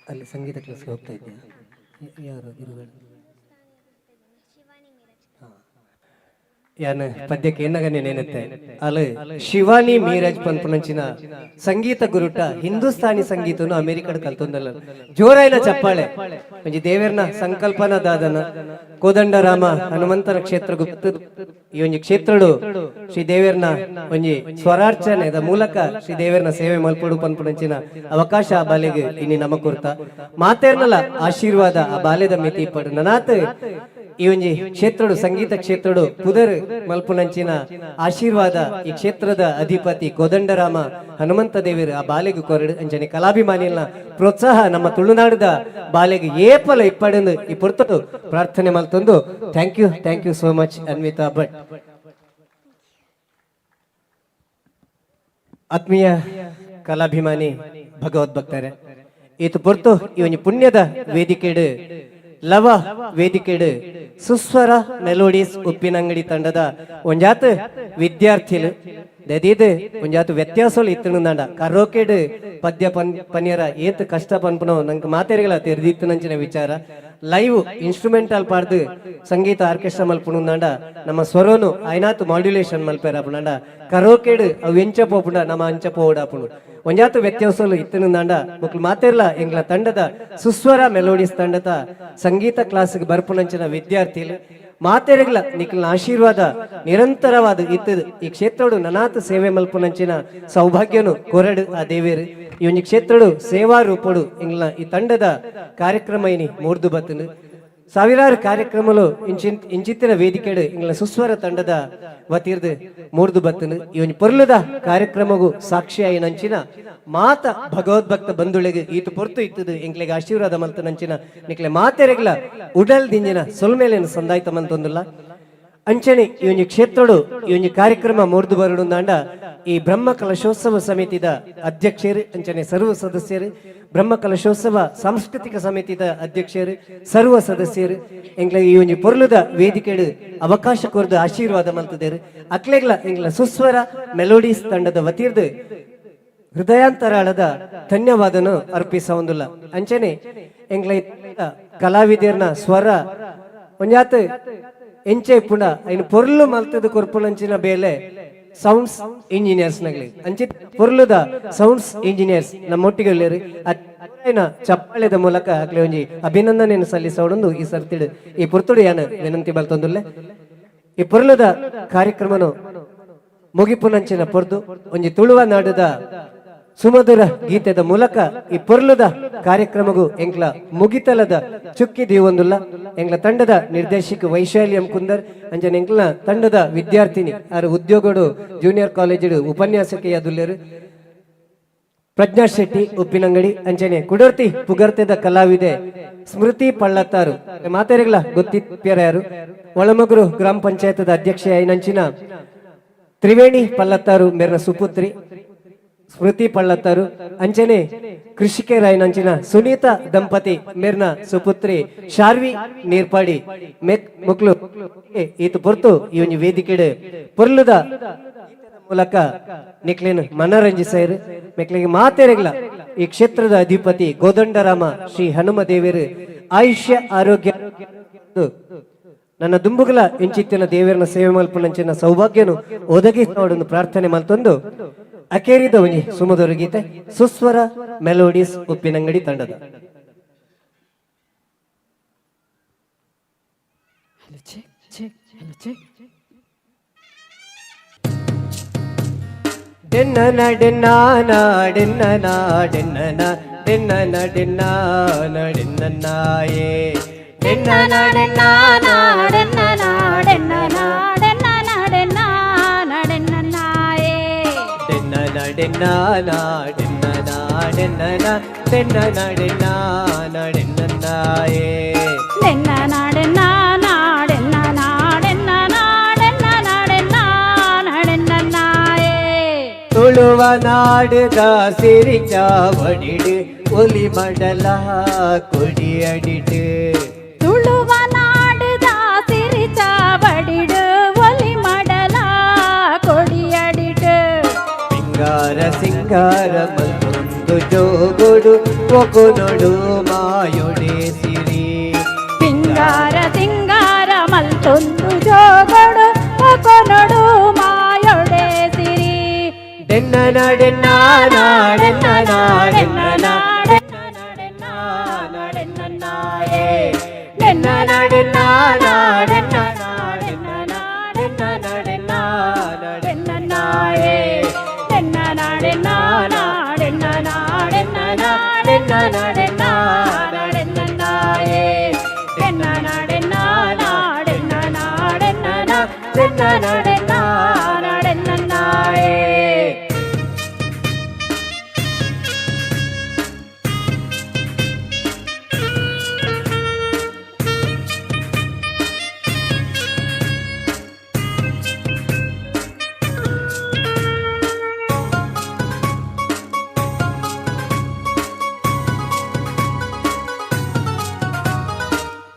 ಅಲ್ಲಿ ಸಂಗೀತ ಕ್ಲಾಸ್ಗೆ ಹೋಗ್ತಾ ಇದ್ದೀಯಾ? ಯಾರು ಗುರುಗಳು? ಯಾನ ಪದ್ಯಕ್ಕೆ ಎನ್ನಗನೆ ನೆನತ್ತೆ ಅಲ್ಲ ಶಿವಾನಿ ಮೀರಾಜ್ ಪನ್ಪುನಂಚಿನ ಸಂಗೀತ ಗುರುಟ ಹಿಂದೂಸ್ತಾನಿ ಸಂಗೀತನು ಅಮೆರಿಕದ ಕಲ್ತೊಂದಲ್ಲ ಜೋರಾಯಿನ ಚಪ್ಪಾಳೆ ಒಂಜಿ ದೇವೇರ್ನ ಸಂಕಲ್ಪನ ದಾದನ ಕೋದಂಡರಾಮ ಹನುಮಂತನ ಕ್ಷೇತ್ರ ಗುಪ್ತ ಈ ಒಂಜಿ ಕ್ಷೇತ್ರಡು ಶ್ರೀ ದೇವೇರ್ನ ಒಂಜಿ ಸ್ವರಾರ್ಚನೆದ ಮೂಲಕ ಶ್ರೀ ದೇವೇರ್ನ ಸೇವೆ ಮಲ್ಪಡು ಪನ್ಪುನಂಚಿನ ಅವಕಾಶ ಆ ಬಾಲೆಗೆ ಇನಿ ನಮ ಕೊರ್ತ ಮಾತೇರ್ನಲ್ಲ ಆಶೀರ್ವಾದ ಆ ಬಾಲ್ಯದ ಮಿತಿ ಪಡು ನನಾತ್ ಈ ಒಂಜಿ ಕ್ಷೇತ್ರಡು ಸಂಗೀತ ಕ್ಷೇತ್ರಡು ಪುದರ್ ಮಲ್ಪುನಂಚಿನ ಆಶೀರ್ವಾದ ಈ ಕ್ಷೇತ್ರದ ಅಧಿಪತಿ ಕೋದಂಡರಾಮ ಹನುಮಂತ ದೇವರು ಆ ಬಾಲೆಗೆ ಕೊರಡು ಅಂಜನೆ ಕಲಾಭಿಮಾನಿಯನ್ನ ಪ್ರೋತ್ಸಾಹ ನಮ್ಮ ತುಳುನಾಡದ ಬಾಲೆಗೆ ಏಪಲ ಇಪ್ಪಡಂದು ಈ ಪೊರ್ತಡು ಪ್ರಾರ್ಥನೆ ಮಲ್ತೊಂದು thank you so much Anvita Bhat. ಆತ್ಮೀಯ ಕಲಾಭಿಮಾನಿ ಭಗವದ್ಭಕ್ತರೆ ಈತ ಪೊರ್ತು ಈ ಒಂದು ಪುಣ್ಯದ ವೇದಿಕೆಡು ಲವ ವೇದಿಕೆಡು ಸುಸ್ವರ ಮೆಲೋಡೀಸ್ ಉಪ್ಪಿನಂಗಡಿ ತಂಡದ ಒಂಜಾತ್ ವಿದ್ಯಾರ್ಥಿಲು ದದೀದ್ ಒಂಜಾತ್ ವ್ಯತ್ಯಾಸಗಳು ಇತ್ತುಂಡ ಕರೋಕೆಡ್ ಪದ್ಯ ಪನ್ಯರ ಏತ್ ಕಷ್ಟ ಪನ್ಪನೋ ನಂಗೆ ಮಾತೆರೆಗಳ ತೆರೆದಿತ್ತು ನಂಚಿನ ವಿಚಾರ ಲೈವ್ ಇನ್ಸ್ಟ್ರೂಮೆಂಟಲ್ ಪಾಡ್ದು ಸಂಗೀತ ಆರ್ಕೆಸ್ಟ್ರಾ ಮಲ್ಪುಂಡ ನಮ್ಮ ಸ್ವರೋನು ಐನಾತ್ ಮಾಡ್ಯುಲೇಷನ್ ಮಲ್ಪೇರಾಪುಂಡ ಕರೋಕೆಡ್ ಅವು ಎಂಚ ಪೋಪುಂಡ ನಮ್ಮ ಅಂಚ ಪೋಡಾಪುಂಡು ಒಂಜಾತು ವ್ಯತ್ಯಾಸಗಳು ಇತ್ತುಂಡ ಮಕ್ಕಳು ಮಾತೆರ್ಲ ಎಂಗ್ಲ ತಂಡದ ಸುಸ್ವರ ಮೆಲೋಡಿಸ್ ತಂಡದ ಸಂಗೀತ ಕ್ಲಾಸ್ಗೆ ಬರ್ಪುನಂಚಿನ ವಿದ್ಯಾರ್ಥಿಗಳು ಮಾತೆರೆಗ್ಲ ನಿಖಲ್ನ ಆಶೀರ್ವಾದ ನಿರಂತರವಾದ ಇತ್ತದು ಈ ಕ್ಷೇತ್ರಡು ನನಾತ್ ಸೇವೆ ಮಲ್ಪುನಂಚಿನ ಸೌಭಾಗ್ಯನು ಕೊರಡು ಆ ದೇವೇರು ಈ ಒಂದು ಕ್ಷೇತ್ರಡು ಸೇವಾ ರೂಪಡು ಎಂಗ್ಲ ಈ ತಂಡದ ಕಾರ್ಯಕ್ರಮ ಇನಿ ಮೂರ್ದು ಬತ್ತನು ಸಾವಿರಾರು ಕಾರ್ಯಕ್ರಮಗಳು ಇಂಚಿತ್ತಿನ ವೇದಿಕೆಡು ಇಂಗ್ಲ ಸುಸ್ವರ ತಂಡದ ವತಿರ್ದು ಮೂರ್ದು ಬತ್ತನು ಈ ಒಂದು ಪೊರ್ಲದ ಕಾರ್ಯಕ್ರಮಗೂ ಸಾಕ್ಷಿಯಾಗಿ ನಂಚಿನ ಮಾತ ಭಗವದ್ಭಕ್ತ ಬಂಧುಳಿಗೆ ಈತು ಪೊರ್ತು ಇತ್ತದು ಎಂಗ್ಲೆಗೆ ಆಶೀರ್ವಾದ ಮಲ್ತ ನಂಚಿನ ನಿಕ್ಲೆ ಮಾತೆರೆಗ್ಲ ಉಡಲ್ ದಿಂಜಿನ ಸೊಲ್ಮೇಲೇನು ಸಂದಾಯ್ತ ಮಂತೊಂದುಲ್ಲ ಅಂಚನೆ ಈ ಒಂದು ಕ್ಷೇತ್ರಡು ಈ ಒಂದು ಕಾರ್ಯಕ್ರಮ ಮೂರ್ದು ಬರಡು ನಾಂಡ ಈ ಬ್ರಹ್ಮ ಕಲಶೋತ್ಸವ ಸಮಿತಿದ ಅಧ್ಯಕ್ಷರು ಅಂಚನೆ ಸರ್ವ ಸದಸ್ಯರು ಬ್ರಹ್ಮ ಕಲಶೋತ್ಸವ ಸಾಂಸ್ಕೃತಿಕ ಸಮಿತಿದ ಅಧ್ಯಕ್ಷರು ಸರ್ವ ಸದಸ್ಯರು ಎಂಗ್ಲ ಈ ಒಂದು ಪೊರ್ಲುದ ವೇದಿಕೆಡು ಅವಕಾಶ ಕೊರ್ದು ಆಶೀರ್ವಾದ ಮಲ್ತದೇರು ಅಕ್ಲೆಗ್ಲ ಎಂಗ್ಲ ಸುಸ್ವರ ಮೆಲೋಡೀಸ್ ತಂಡದ ವತಿರ್ದು ಹೃದಯಾಂತರಾಳದ ಧನ್ಯವಾದನು ಅರ್ಪಿಸೊಂದುಲ್ಲ ಅಂಚನೆ ಎಂಗ್ಲ ಕಲಾವಿದರ್ನ ಸ್ವರ ಒಂಜಾತ್ ಎಂಚೆ ಪುಂಡ ಐನು ಪೊರ್ಲು ಮಲ್ತದ ಕೊರ್ಪುನಂಚಿನ ಬೇಲೆ ಸೌಂಡ್ಸ್ ಇಂಜಿನಿಯರ್ಸ್ ನಗಲಿ ಅಂಚೆ ಪೊರ್ಲುದ ಸೌಂಡ್ಸ್ ಇಂಜಿನಿಯರ್ಸ್ ನಮ್ಮೊಟ್ಟಿಗೆ ಚಪ್ಪಾಳೆದ ಮೂಲಕ ಆಗ್ಲೇ ಒಂಜಿ ಅಭಿನಂದನೆಯನ್ನು ಸಲ್ಲಿಸೋಡೊಂದು ಈ ಸರ್ತಿಡು ಈ ಪುರ್ತುಡು ಯಾನ ವಿನಂತಿ ಬಲ್ತೊಂದುಲ್ಲೆ ಈ ಪೊರ್ಲುದ ಕಾರ್ಯಕ್ರಮನು ಮುಗಿಪುನಂಚಿನ ಪೊರ್ದು ಒಂಜಿ ತುಳುವ ನಾಡದ ಸುಮಧುರ ಗೀತೆದ ಮೂಲಕ ಈ ಪೊರ್ಲುದ ಕಾರ್ಯಕ್ರಮಗೂ ಎಂಗ್ಲ ಮುಗಿತಲದ ಚುಕ್ಕಿ ದೀವೊಂದುಲ್ಲ ಎಂಗ್ಲ ತಂಡದ ನಿರ್ದೇಶಕ ವೈಶಾಲ್ಯಂ ಕುಂದರ್ ಅಂಜನ್ ಎಂಗ್ಲ ತಂಡದ ವಿದ್ಯಾರ್ಥಿನಿ ಆರು ಉದ್ಯೋಗಡು ಜೂನಿಯರ್ ಕಾಲೇಜು ಉಪನ್ಯಾಸಕಿಯಾದುಲ್ಲೇರು ಪ್ರಜ್ಞಾ ಶೆಟ್ಟಿ ಉಪ್ಪಿನಂಗಡಿ ಅಂಚನೆ ಕುಡರ್ತಿ ಪುಗರ್ತೆದ ಕಲಾವಿದೆ ಸ್ಮೃತಿ ಪಳ್ಳತ್ತಾರು ಮಾತೆರೆಗ್ಲ ಗೊತ್ತಿಪ್ಪ್ಯಾರ ಯಾರು ಒಳಮಗುರು ಗ್ರಾಮ ಪಂಚಾಯತದ ಅಧ್ಯಕ್ಷೆ ನಂಚಿನ ತ್ರಿವೇಣಿ ಪಳ್ಳತ್ತಾರು ಮೇರ್ನ ಸುಪುತ್ರಿ ಸ್ಮೃತಿ ಪಳ್ಳತ್ತಾರು ಅಂಚನೆ ಕೃಷಿಕೇರಾಯ್ ನಂಚಿನ ಸುನೀತಾ ದಂಪತಿ ಮೇರ್ನ ಸುಪುತ್ರಿ ಶಾರ್ವಿ ನೀರ್ಪಾಡಿ ಮುಕ್ಲು ಈತ ಪೊರ್ತು ಈ ಒಂದು ವೇದಿಕೆಡೆ ಪೊರ್ಲುದ ಮೂಲಕ ನಿಕ್ಲೇನು ಮನರಂಜಿಸರು ಮೆಕ್ಲಿಗೆ ಮಾತೆರೆಗ್ಲ ಈ ಕ್ಷೇತ್ರದ ಅಧಿಪತಿ ಕೋದಂಡರಾಮ ಶ್ರೀ ಹನುಮ ದೇವರು ಆಯುಷ್ಯ ಆರೋಗ್ಯ ನನ್ನ ದುಂಬುಗಳ ಇಂಚಿತ್ತಿನ ದೇವರನ್ನ ಸೇವೆ ಮಲ್ಪನಂಚಿನ ಸೌಭಾಗ್ಯನು ಒದಗಿಸೋಡನ್ನು ಪ್ರಾರ್ಥನೆ ಮಲ್ತೊಂದು ಅಕೇರಿದ ಒಂಜಿ ಸುಮಧುರ ಗೀತೆ ಸುಸ್ವರ ಮೆಲೋಡೀಸ್ ಉಪ್ಪಿನಂಗಡಿ ತಂಡದ ಡೆನ್ನನ ಡೆನ್ನಾನ ಡೆನ್ನನ ಡೆನ್ನನ ಡೆನ್ನನ ಡೆನ್ನಾನ ಡೆನ್ನನಾಯೇ ಡೆನ್ನನ ಡೆನ್ನಾನ ಡೆನ್ನನ ಡೆನ್ನನ ಡೆನ್ನನ ಡೆನ್ನಾನ ಡೆನ್ನನಾಯೇ ಡೆನ್ನನ ಡೆನ್ನಾನ ಡೆನ್ನನ ಡೆನ್ನನ ಡೆನ್ನನ ಡೆನ್ನಾನ ಡೆನ್ನನಾಯೇ ಡೆನ್ನನ ಡೆನ್ನಾನ ಡೆನ್ನನ ಡೆನ್ನನ ಡೆನ್ನನ ಡೆನ್ನಾನ ಡೆನ್ನನಾಯೇ ತುಳುವ ನಾಡದ ಸಿರಿಚಾವಡಿಡು ಒಲಿ ಮಡಲ ಕೊಡಿಯಡಿಡು ತುಳುವ ನಾಡದ ಸಿರಿಚಾವಡಿಡು ಒಲಿ ಮಡಲ ಕೊಡಿಯಡಿಡು ಸಿಂಗಾರ ಸಿಂಗ ಸಿಂಗಾರ ಮತ್ತೊಂದು ಜೋಗುಡು ಒಕೊನೊಡು ಮಾಯೊಡೆ ಸಿರಿ ಸಿಂಗಾರ ಸಿಂಗಾರ ಮಲ್ತೊಂದು ಜೋಗಡು ಒಕೊನೊಡು ಮಾಯೊಡೆ ಸಿರಿ ಡೆನ್ನ ನಾಡೆನ್ನ ನಾಡೆನ್ನ ನಾಡೆನ್ನ ನಾಡೆನ್ನಾಯೇ ಡೆನ್ನ ನಾಡೆನ್ನ ನಾಡೆನ್ನ ನಾಡೆನ್ನ ನಾಡೆನ್ನ ನಾಡೆನ್ನಾಯೇ ಎನ್ನ ನಾಡೆನ್ನ ನಾಡೆನ್ನ ನಾಡೆನ್ನ ನಾಡೆನ್ನ ನಾಡೆನ್ನ ನಾಡೆನ್ನಾಯೇ ಎನ್ನ ನಾಡೆನ್ನ ನಾಡೆನ್ನ ನಾಡೆನ್ನ ನಾಡೆನ್ನ ನಾಡೆನ್ನ ನಾಡೆನ್ನಾಯೇ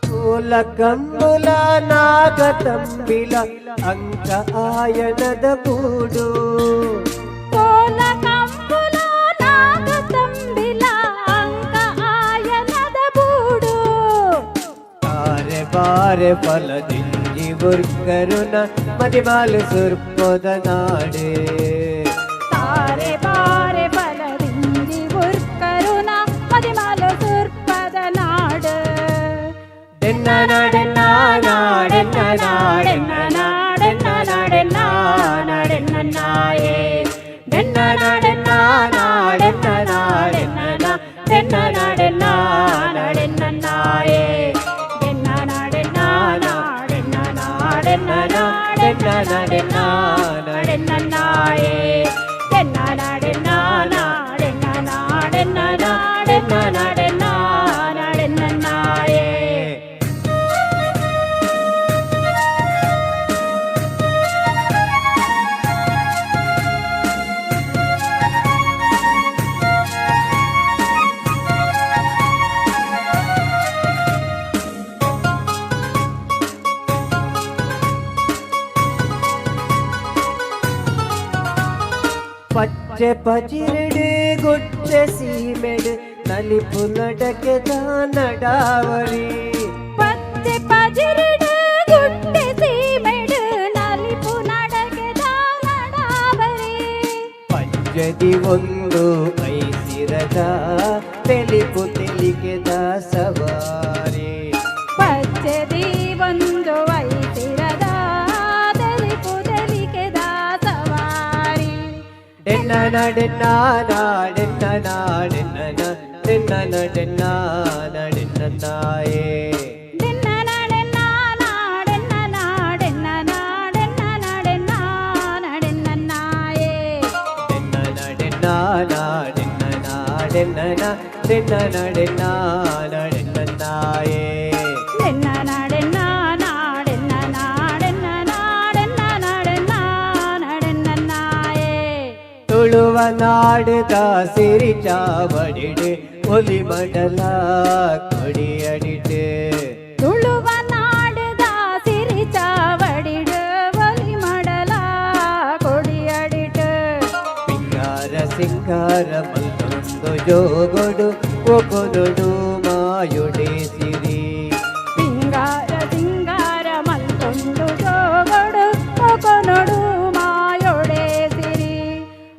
ಮೂಲ ಕಂಬುಲ ನಾಗತಂಬಿಲ ಅಂಕ ಆಯನದ ಬೂಡು ಕೋಲ ಕಂಬುಲ ನಾಗ ತಂಬಿಲ ಅಂಕ ಆಯನದ ಬೂಡು ಆರೆ ಬಾರೆ ಫಲದಿಂಜಿ ಬುರ್ಕರುನ ಮದಿಮಾಲು ಸುರ್ಪೊದ ನಾಡೆ ತಾರೆ ಬಾರೆ ಬಲದಿಂದಿ ಉರ್ಕರುನ ಮದಿಮಾಲ ಸುರ್ಪದ ನಾಡು ಡೆನ್ನ ನಾಡೆನ್ನ ನಾಡೆನ್ನ ನಾಡೆನ್ನ ನಾಡೆನ್ನ ನಾಡೆನ್ನ ನಾಡೆನ್ನ ನಾಯೇ ಡೆನ್ನ ನಾಡೆನ್ನ ನಾಡೆನ್ನ ನಾಡೆನ್ನ ನಾಡೆನ್ನ ನಾಡೆನ್ನ ನಾಡೆನ್ನ ನಾಯೇ ಎನ್ನ ನಾಡೆನ್ನ ನಾಡೆನ್ನ ನಾಡೆನ್ನ ನಾಡೆನ್ನ ನಾಡೆನ್ನ ನಾಡೆನ್ನ ನಾಯೇ ಎನ್ನ ನಾಡೆನ್ನ ನಾಡೆನ್ನ ನಾಡೆನ್ನ ನಾಡೆನ್ನ ನಾಡೆನ್ನ ನಾಡೆನ್ನ ನಾಯೇ ಪಚ್ಚೆ ಪಚಿರಡು ಗುಚ್ಚೆ ಸೀಮೆಡು ನಲಿಪು ನಡಕೆ ನಡಾವರಿ ಪಚ್ಚೆ ಪಜಿರುಡು ಗುಡ್ಡೆ ಸೀಮೆಡು ನಲಿಪು ನಡಗೆದ ನಡಾವರಿ ಪಂಜದಿ ಒಂದು ಐಸಿರದ ತೆಲಿಪು ತೆಲಿಕೆದ ಸವಾರಿ ಪಚ್ಚದಿ ಒಂದು ವೈತಿರದ ತೆಲಿಪು ತೆಲಿಕೆದ ಸವಾರಿ ಡೆನ್ನ ನಾಡೆನ್ನ ನಾಡೆನ್ನ ನಾಡೆನ್ನ ಡೆನ್ನ ನಾಡೆನ್ನ ನಾಡೆನ್ನ ನಾಯೇ ಡೆನ್ನ ನಾಡೆನ್ನ ನಾಡೆನ್ನ ನಾಡೆನ್ನ ನಾಡೆನ್ನ ನಾಡೆನ್ನ ನಾಡೆನ್ನ ನಾಯೇ ಡೆನ್ನ ನಾಡೆನ್ನ ನಾಡೆನ್ನ ನಾಡೆನ್ನ ಡೆನ್ನ ನಾಡೆನ್ನ ನಾಡೆನ್ನ ನಾಯೇ ಡೆನ್ನ ನಾಡೆನ್ನ ನಾಡೆನ್ನ ನಾಡೆನ್ನ ನಾಡೆನ್ನ ನಾಡೆನ್ನ ನಾಡೆನ್ನ ನಾಯೇ ತುಳುವ ನಾಡುದ ಸಿರಿ ಚಾವಡಿಡು ಒಲಿ ಮಡಲ ಕೊಡಿಯಡಿಡು ತುಳುವ ನಾಡುದ ಸಿರಿ ಚಾವಡಿಡು ಒಲಿ ಮಡಲ ಕೊಡಿಯಡಿಡು ಸಿಂಗಾರ ಸಿಂಗಾರ ಮಲ್ತೊಂದು ಜೋಗೊಡು ಒಕೊನೊಡು ಮಾಯೊಡೆ ಸಿರಿ ಸಿಂಗಾರ ಸಿಂಗಾರ ಮಲ್ತೊಂದು ಜೋಗಡು ಒಕೊನೊಡು ಮಾಯೊಡೆ ಸಿರಿ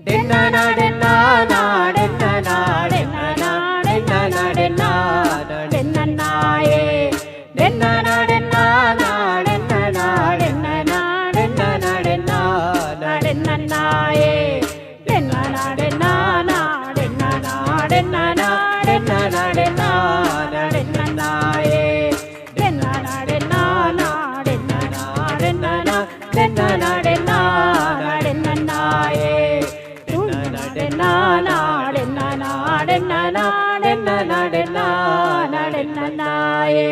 ಡೆನ್ನ ನಾಡೆನ್ನ ನಾಡೆನ್ನ ನಾಡೆನ್ನ ನಾಡೆನ್ನ ನಾಡೆನ್ನ ನಾಡೆನ್ನ ನಾಯೇ ಡೆನ್ನ ನಾಡೆನ್ನ ನಾಡೆನ್ನ ನಾಡೆನ್ನ ನಾಡೆನ್ನ ನಾಡೆನ್ನ ನಾಡೆನ್ನ ನಾಯೇ ಡೆನ್ನ ನಾಡೆನ್ನ ನಾಡೆನ್ನ ನಾಡೆನ್ನ ನಾಡೆನ್ನ ನಾಡೆನ್ನ ನಾಡೆನ್ನ ನಾಯೇ ಡೆನ್ನ ನಾಡೆನ್ನ ನಾಡೆನ್ನ ನಾಡೆನ್ನ ನಾಡೆನ್ನ ನಾಡೆನ್ನ ನಾಡೆನ್ನ ನಾಯೇ ನಾಡೆನ್ನ ನಾಡೆನ್ನ ನಾಡೆನ್ನ ನಾಡೆನ್ನ ನಾಡೆನ್ನ ನಾಡೆನ್ನ ನಾಯೇ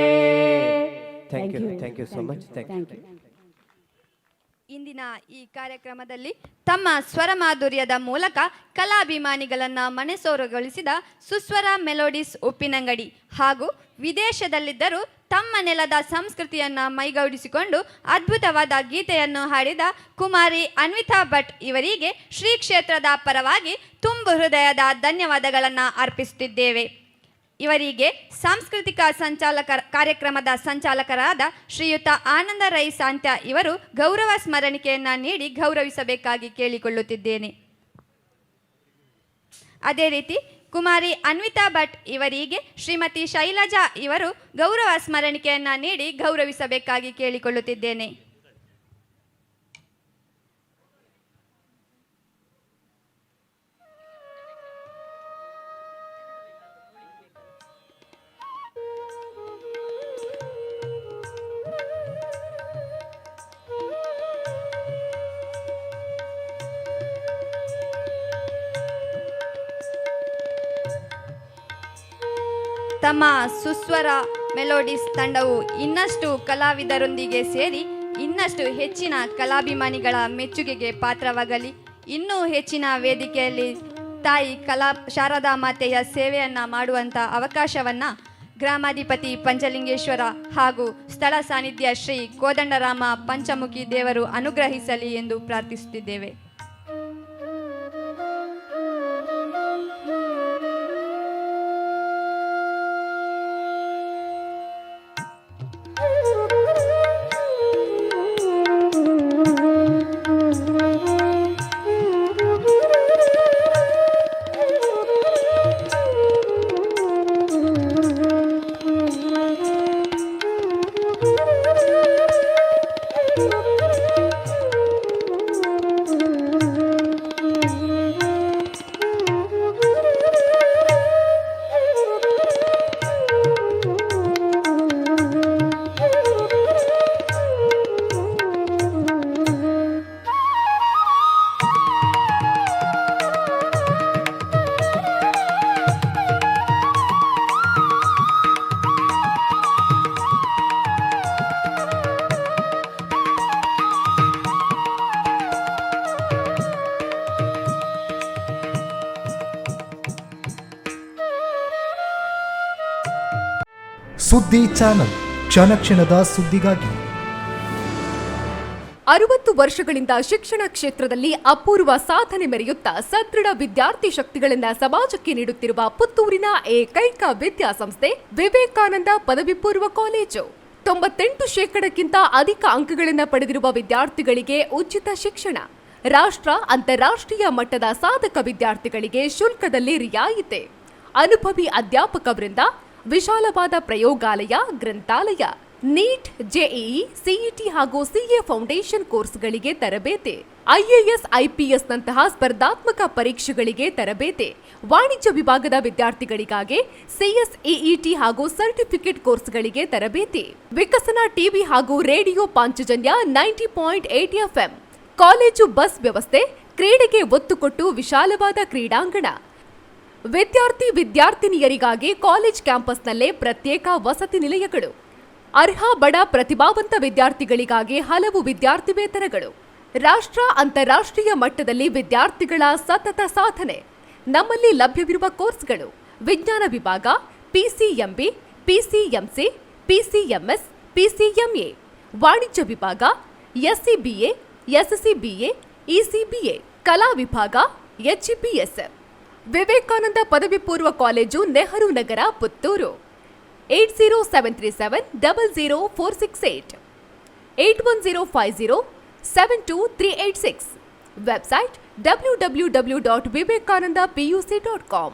thank you so much thank you ಇಂದಿನ ಈ ಕಾರ್ಯಕ್ರಮದಲ್ಲಿ ತಮ್ಮ ಸ್ವರ ಮಾಧುರ್ಯದ ಮೂಲಕ ಕಲಾಭಿಮಾನಿಗಳನ್ನು ಮನಸೂರೆಗೊಳಿಸಿದ ಸುಸ್ವರ ಮೆಲೋಡಿಸ್ ಉಪ್ಪಿನಂಗಡಿ ಹಾಗೂ ವಿದೇಶದಲ್ಲಿದ್ದರೂ ತಮ್ಮ ನೆಲದ ಸಂಸ್ಕೃತಿಯನ್ನು ಮೈಗೂಡಿಸಿಕೊಂಡು ಅದ್ಭುತವಾದ ಗೀತೆಯನ್ನು ಹಾಡಿದ ಕುಮಾರಿ ಅನ್ವಿತಾ ಭಟ್ ಇವರಿಗೆ ಶ್ರೀ ಕ್ಷೇತ್ರದ ಪರವಾಗಿ ತುಂಬು ಹೃದಯದ ಧನ್ಯವಾದಗಳನ್ನು ಅರ್ಪಿಸುತ್ತಿದ್ದೇವೆ. ಇವರಿಗೆ ಸಾಂಸ್ಕೃತಿಕ ಕಾರ್ಯಕ್ರಮದ ಸಂಚಾಲಕರಾದ ಶ್ರೀಯುತ ಆನಂದ ರೈ ಸಾಂತ್ಯ ಇವರು ಗೌರವ ಸ್ಮರಣಿಕೆಯನ್ನು ನೀಡಿ ಗೌರವಿಸಬೇಕಾಗಿ ಕೇಳಿಕೊಳ್ಳುತ್ತಿದ್ದೇನೆ. ಅದೇ ರೀತಿ ಕುಮಾರಿ ಅನ್ವಿತಾ ಭಟ್ ಇವರಿಗೆ ಶ್ರೀಮತಿ ಶೈಲಜಾ ಇವರು ಗೌರವ ಸ್ಮರಣಿಕೆಯನ್ನು ನೀಡಿ ಗೌರವಿಸಬೇಕಾಗಿ ಕೇಳಿಕೊಳ್ಳುತ್ತಿದ್ದೇನೆ. ತಮ್ಮ ಸುಸ್ವರ ಮೆಲೋಡಿಸ್ ತಂಡವು ಇನ್ನಷ್ಟು ಕಲಾವಿದರೊಂದಿಗೆ ಸೇರಿ ಇನ್ನಷ್ಟು ಹೆಚ್ಚಿನ ಕಲಾಭಿಮಾನಿಗಳ ಮೆಚ್ಚುಗೆಗೆ ಪಾತ್ರವಾಗಲಿ. ಇನ್ನೂ ಹೆಚ್ಚಿನ ವೇದಿಕೆಯಲ್ಲಿ ತಾಯಿ ಶಾರದಾ ಮಾತೆಯ ಸೇವೆಯನ್ನು ಮಾಡುವಂಥ ಅವಕಾಶವನ್ನು ಗ್ರಾಮಾಧಿಪತಿ ಪಂಚಲಿಂಗೇಶ್ವರ ಹಾಗೂ ಸ್ಥಳ ಸಾನ್ನಿಧ್ಯ ಶ್ರೀ ಕೋದಂಡರಾಮ ಪಂಚಮುಖಿ ದೇವರು ಅನುಗ್ರಹಿಸಲಿ ಎಂದು ಪ್ರಾರ್ಥಿಸುತ್ತಿದ್ದೇವೆ. ಸುದ್ದಿ ಚಾನಲ್, ಕ್ಷಣ ಕ್ಷಣದ ಸುದ್ದಿಗಾಗಿ. 60 ವರ್ಷಗಳಿಂದ ಶಿಕ್ಷಣ ಕ್ಷೇತ್ರದಲ್ಲಿ ಅಪೂರ್ವ ಸಾಧನೆ ಮೆರೆಯುತ್ತಾ ಸದೃಢ ವಿದ್ಯಾರ್ಥಿ ಶಕ್ತಿಗಳಿಂದ ಸಮಾಜಕ್ಕೆ ನೀಡುತ್ತಿರುವ ಪುತ್ತೂರಿನ ಏಕೈಕ ವಿದ್ಯಾಸಂಸ್ಥೆ ವಿವೇಕಾನಂದ ಪದವಿ ಪೂರ್ವ ಕಾಲೇಜು. 98% ಅಧಿಕ ಅಂಕಗಳನ್ನು ಪಡೆದಿರುವ ವಿದ್ಯಾರ್ಥಿಗಳಿಗೆ ಉಚಿತ ಶಿಕ್ಷಣ, ರಾಷ್ಟ್ರ ಅಂತಾರಾಷ್ಟ್ರೀಯ ಮಟ್ಟದ ಸಾಧಕ ವಿದ್ಯಾರ್ಥಿಗಳಿಗೆ ಶುಲ್ಕದಲ್ಲಿ ರಿಯಾಯಿತಿ, ಅನುಭವಿ ಅಧ್ಯಾಪಕ ವೃಂದ, ವಿಶಾಲವಾದ ಪ್ರಯೋಗಾಲಯ, ಗ್ರಂಥಾಲಯ, ನೀಟ್, ಜೆಇಇ, ಸಿಇಟಿ ಹಾಗೂ ಸಿಎ ಫೌಂಡೇಶನ್ ಕೋರ್ಸ್ಗಳಿಗೆ ತರಬೇತಿ, ಐಎಎಸ್, ಐಪಿಎಸ್ ನಂತಹ ಸ್ಪರ್ಧಾತ್ಮಕ ಪರೀಕ್ಷೆಗಳಿಗೆ ತರಬೇತಿ, ವಾಣಿಜ್ಯ ವಿಭಾಗದ ವಿದ್ಯಾರ್ಥಿಗಳಿಗಾಗಿ ಸಿಎಸ್ಇಇಟಿ ಹಾಗೂ ಸರ್ಟಿಫಿಕೇಟ್ ಕೋರ್ಸ್ಗಳಿಗೆ ತರಬೇತಿ, ವಿಕಸನ ಟಿವಿ ಹಾಗೂ radio Panchajanya 90.8 FM, college bus ವ್ಯವಸ್ಥೆ, ಕ್ರೀಡೆಗೆ ಒತ್ತು ಕೊಟ್ಟು ವಿಶಾಲವಾದ ಕ್ರೀಡಾಂಗಣ, ವಿದ್ಯಾರ್ಥಿನಿಯರಿಗಾಗಿ ಕಾಲೇಜ್ ಕ್ಯಾಂಪಸ್ನಲ್ಲೇ ಪ್ರತ್ಯೇಕ ವಸತಿ ನಿಲಯಗಳು, ಅರ್ಹ ಬಡ ಪ್ರತಿಭಾವಂತ ವಿದ್ಯಾರ್ಥಿಗಳಿಗಾಗಿ ಹಲವು ವಿದ್ಯಾರ್ಥಿ ವೇತನಗಳು, ರಾಷ್ಟ್ರ ಅಂತಾರಾಷ್ಟ್ರೀಯ ಮಟ್ಟದಲ್ಲಿ ವಿದ್ಯಾರ್ಥಿಗಳ ಸತತ ಸಾಧನೆ. ನಮ್ಮಲ್ಲಿ ಲಭ್ಯವಿರುವ ಕೋರ್ಸ್ಗಳು: ವಿಜ್ಞಾನ ವಿಭಾಗ, ಪಿಸಿಎಂಬಿ, ಪಿಸಿಎಂಸಿ, ಪಿಸಿಎಂಎಸ್, ಪಿಸಿಎಂಎ, ವಾಣಿಜ್ಯ ವಿಭಾಗ, ಎಸ್ಸಿಬಿಎ, ಎಸ್ಸಿಬಿಎ, ಇಸಿಬಿಎ, ಕಲಾ ವಿಭಾಗ, ಎಚ್ಇಪಿಎಸ್. ವಿವೇಕಾನಂದ ಪದವಿ ಪೂರ್ವ college, Nehru Nagar, Puttur. 8073700468, 8105072386. Website www.vivekanandapuc.com.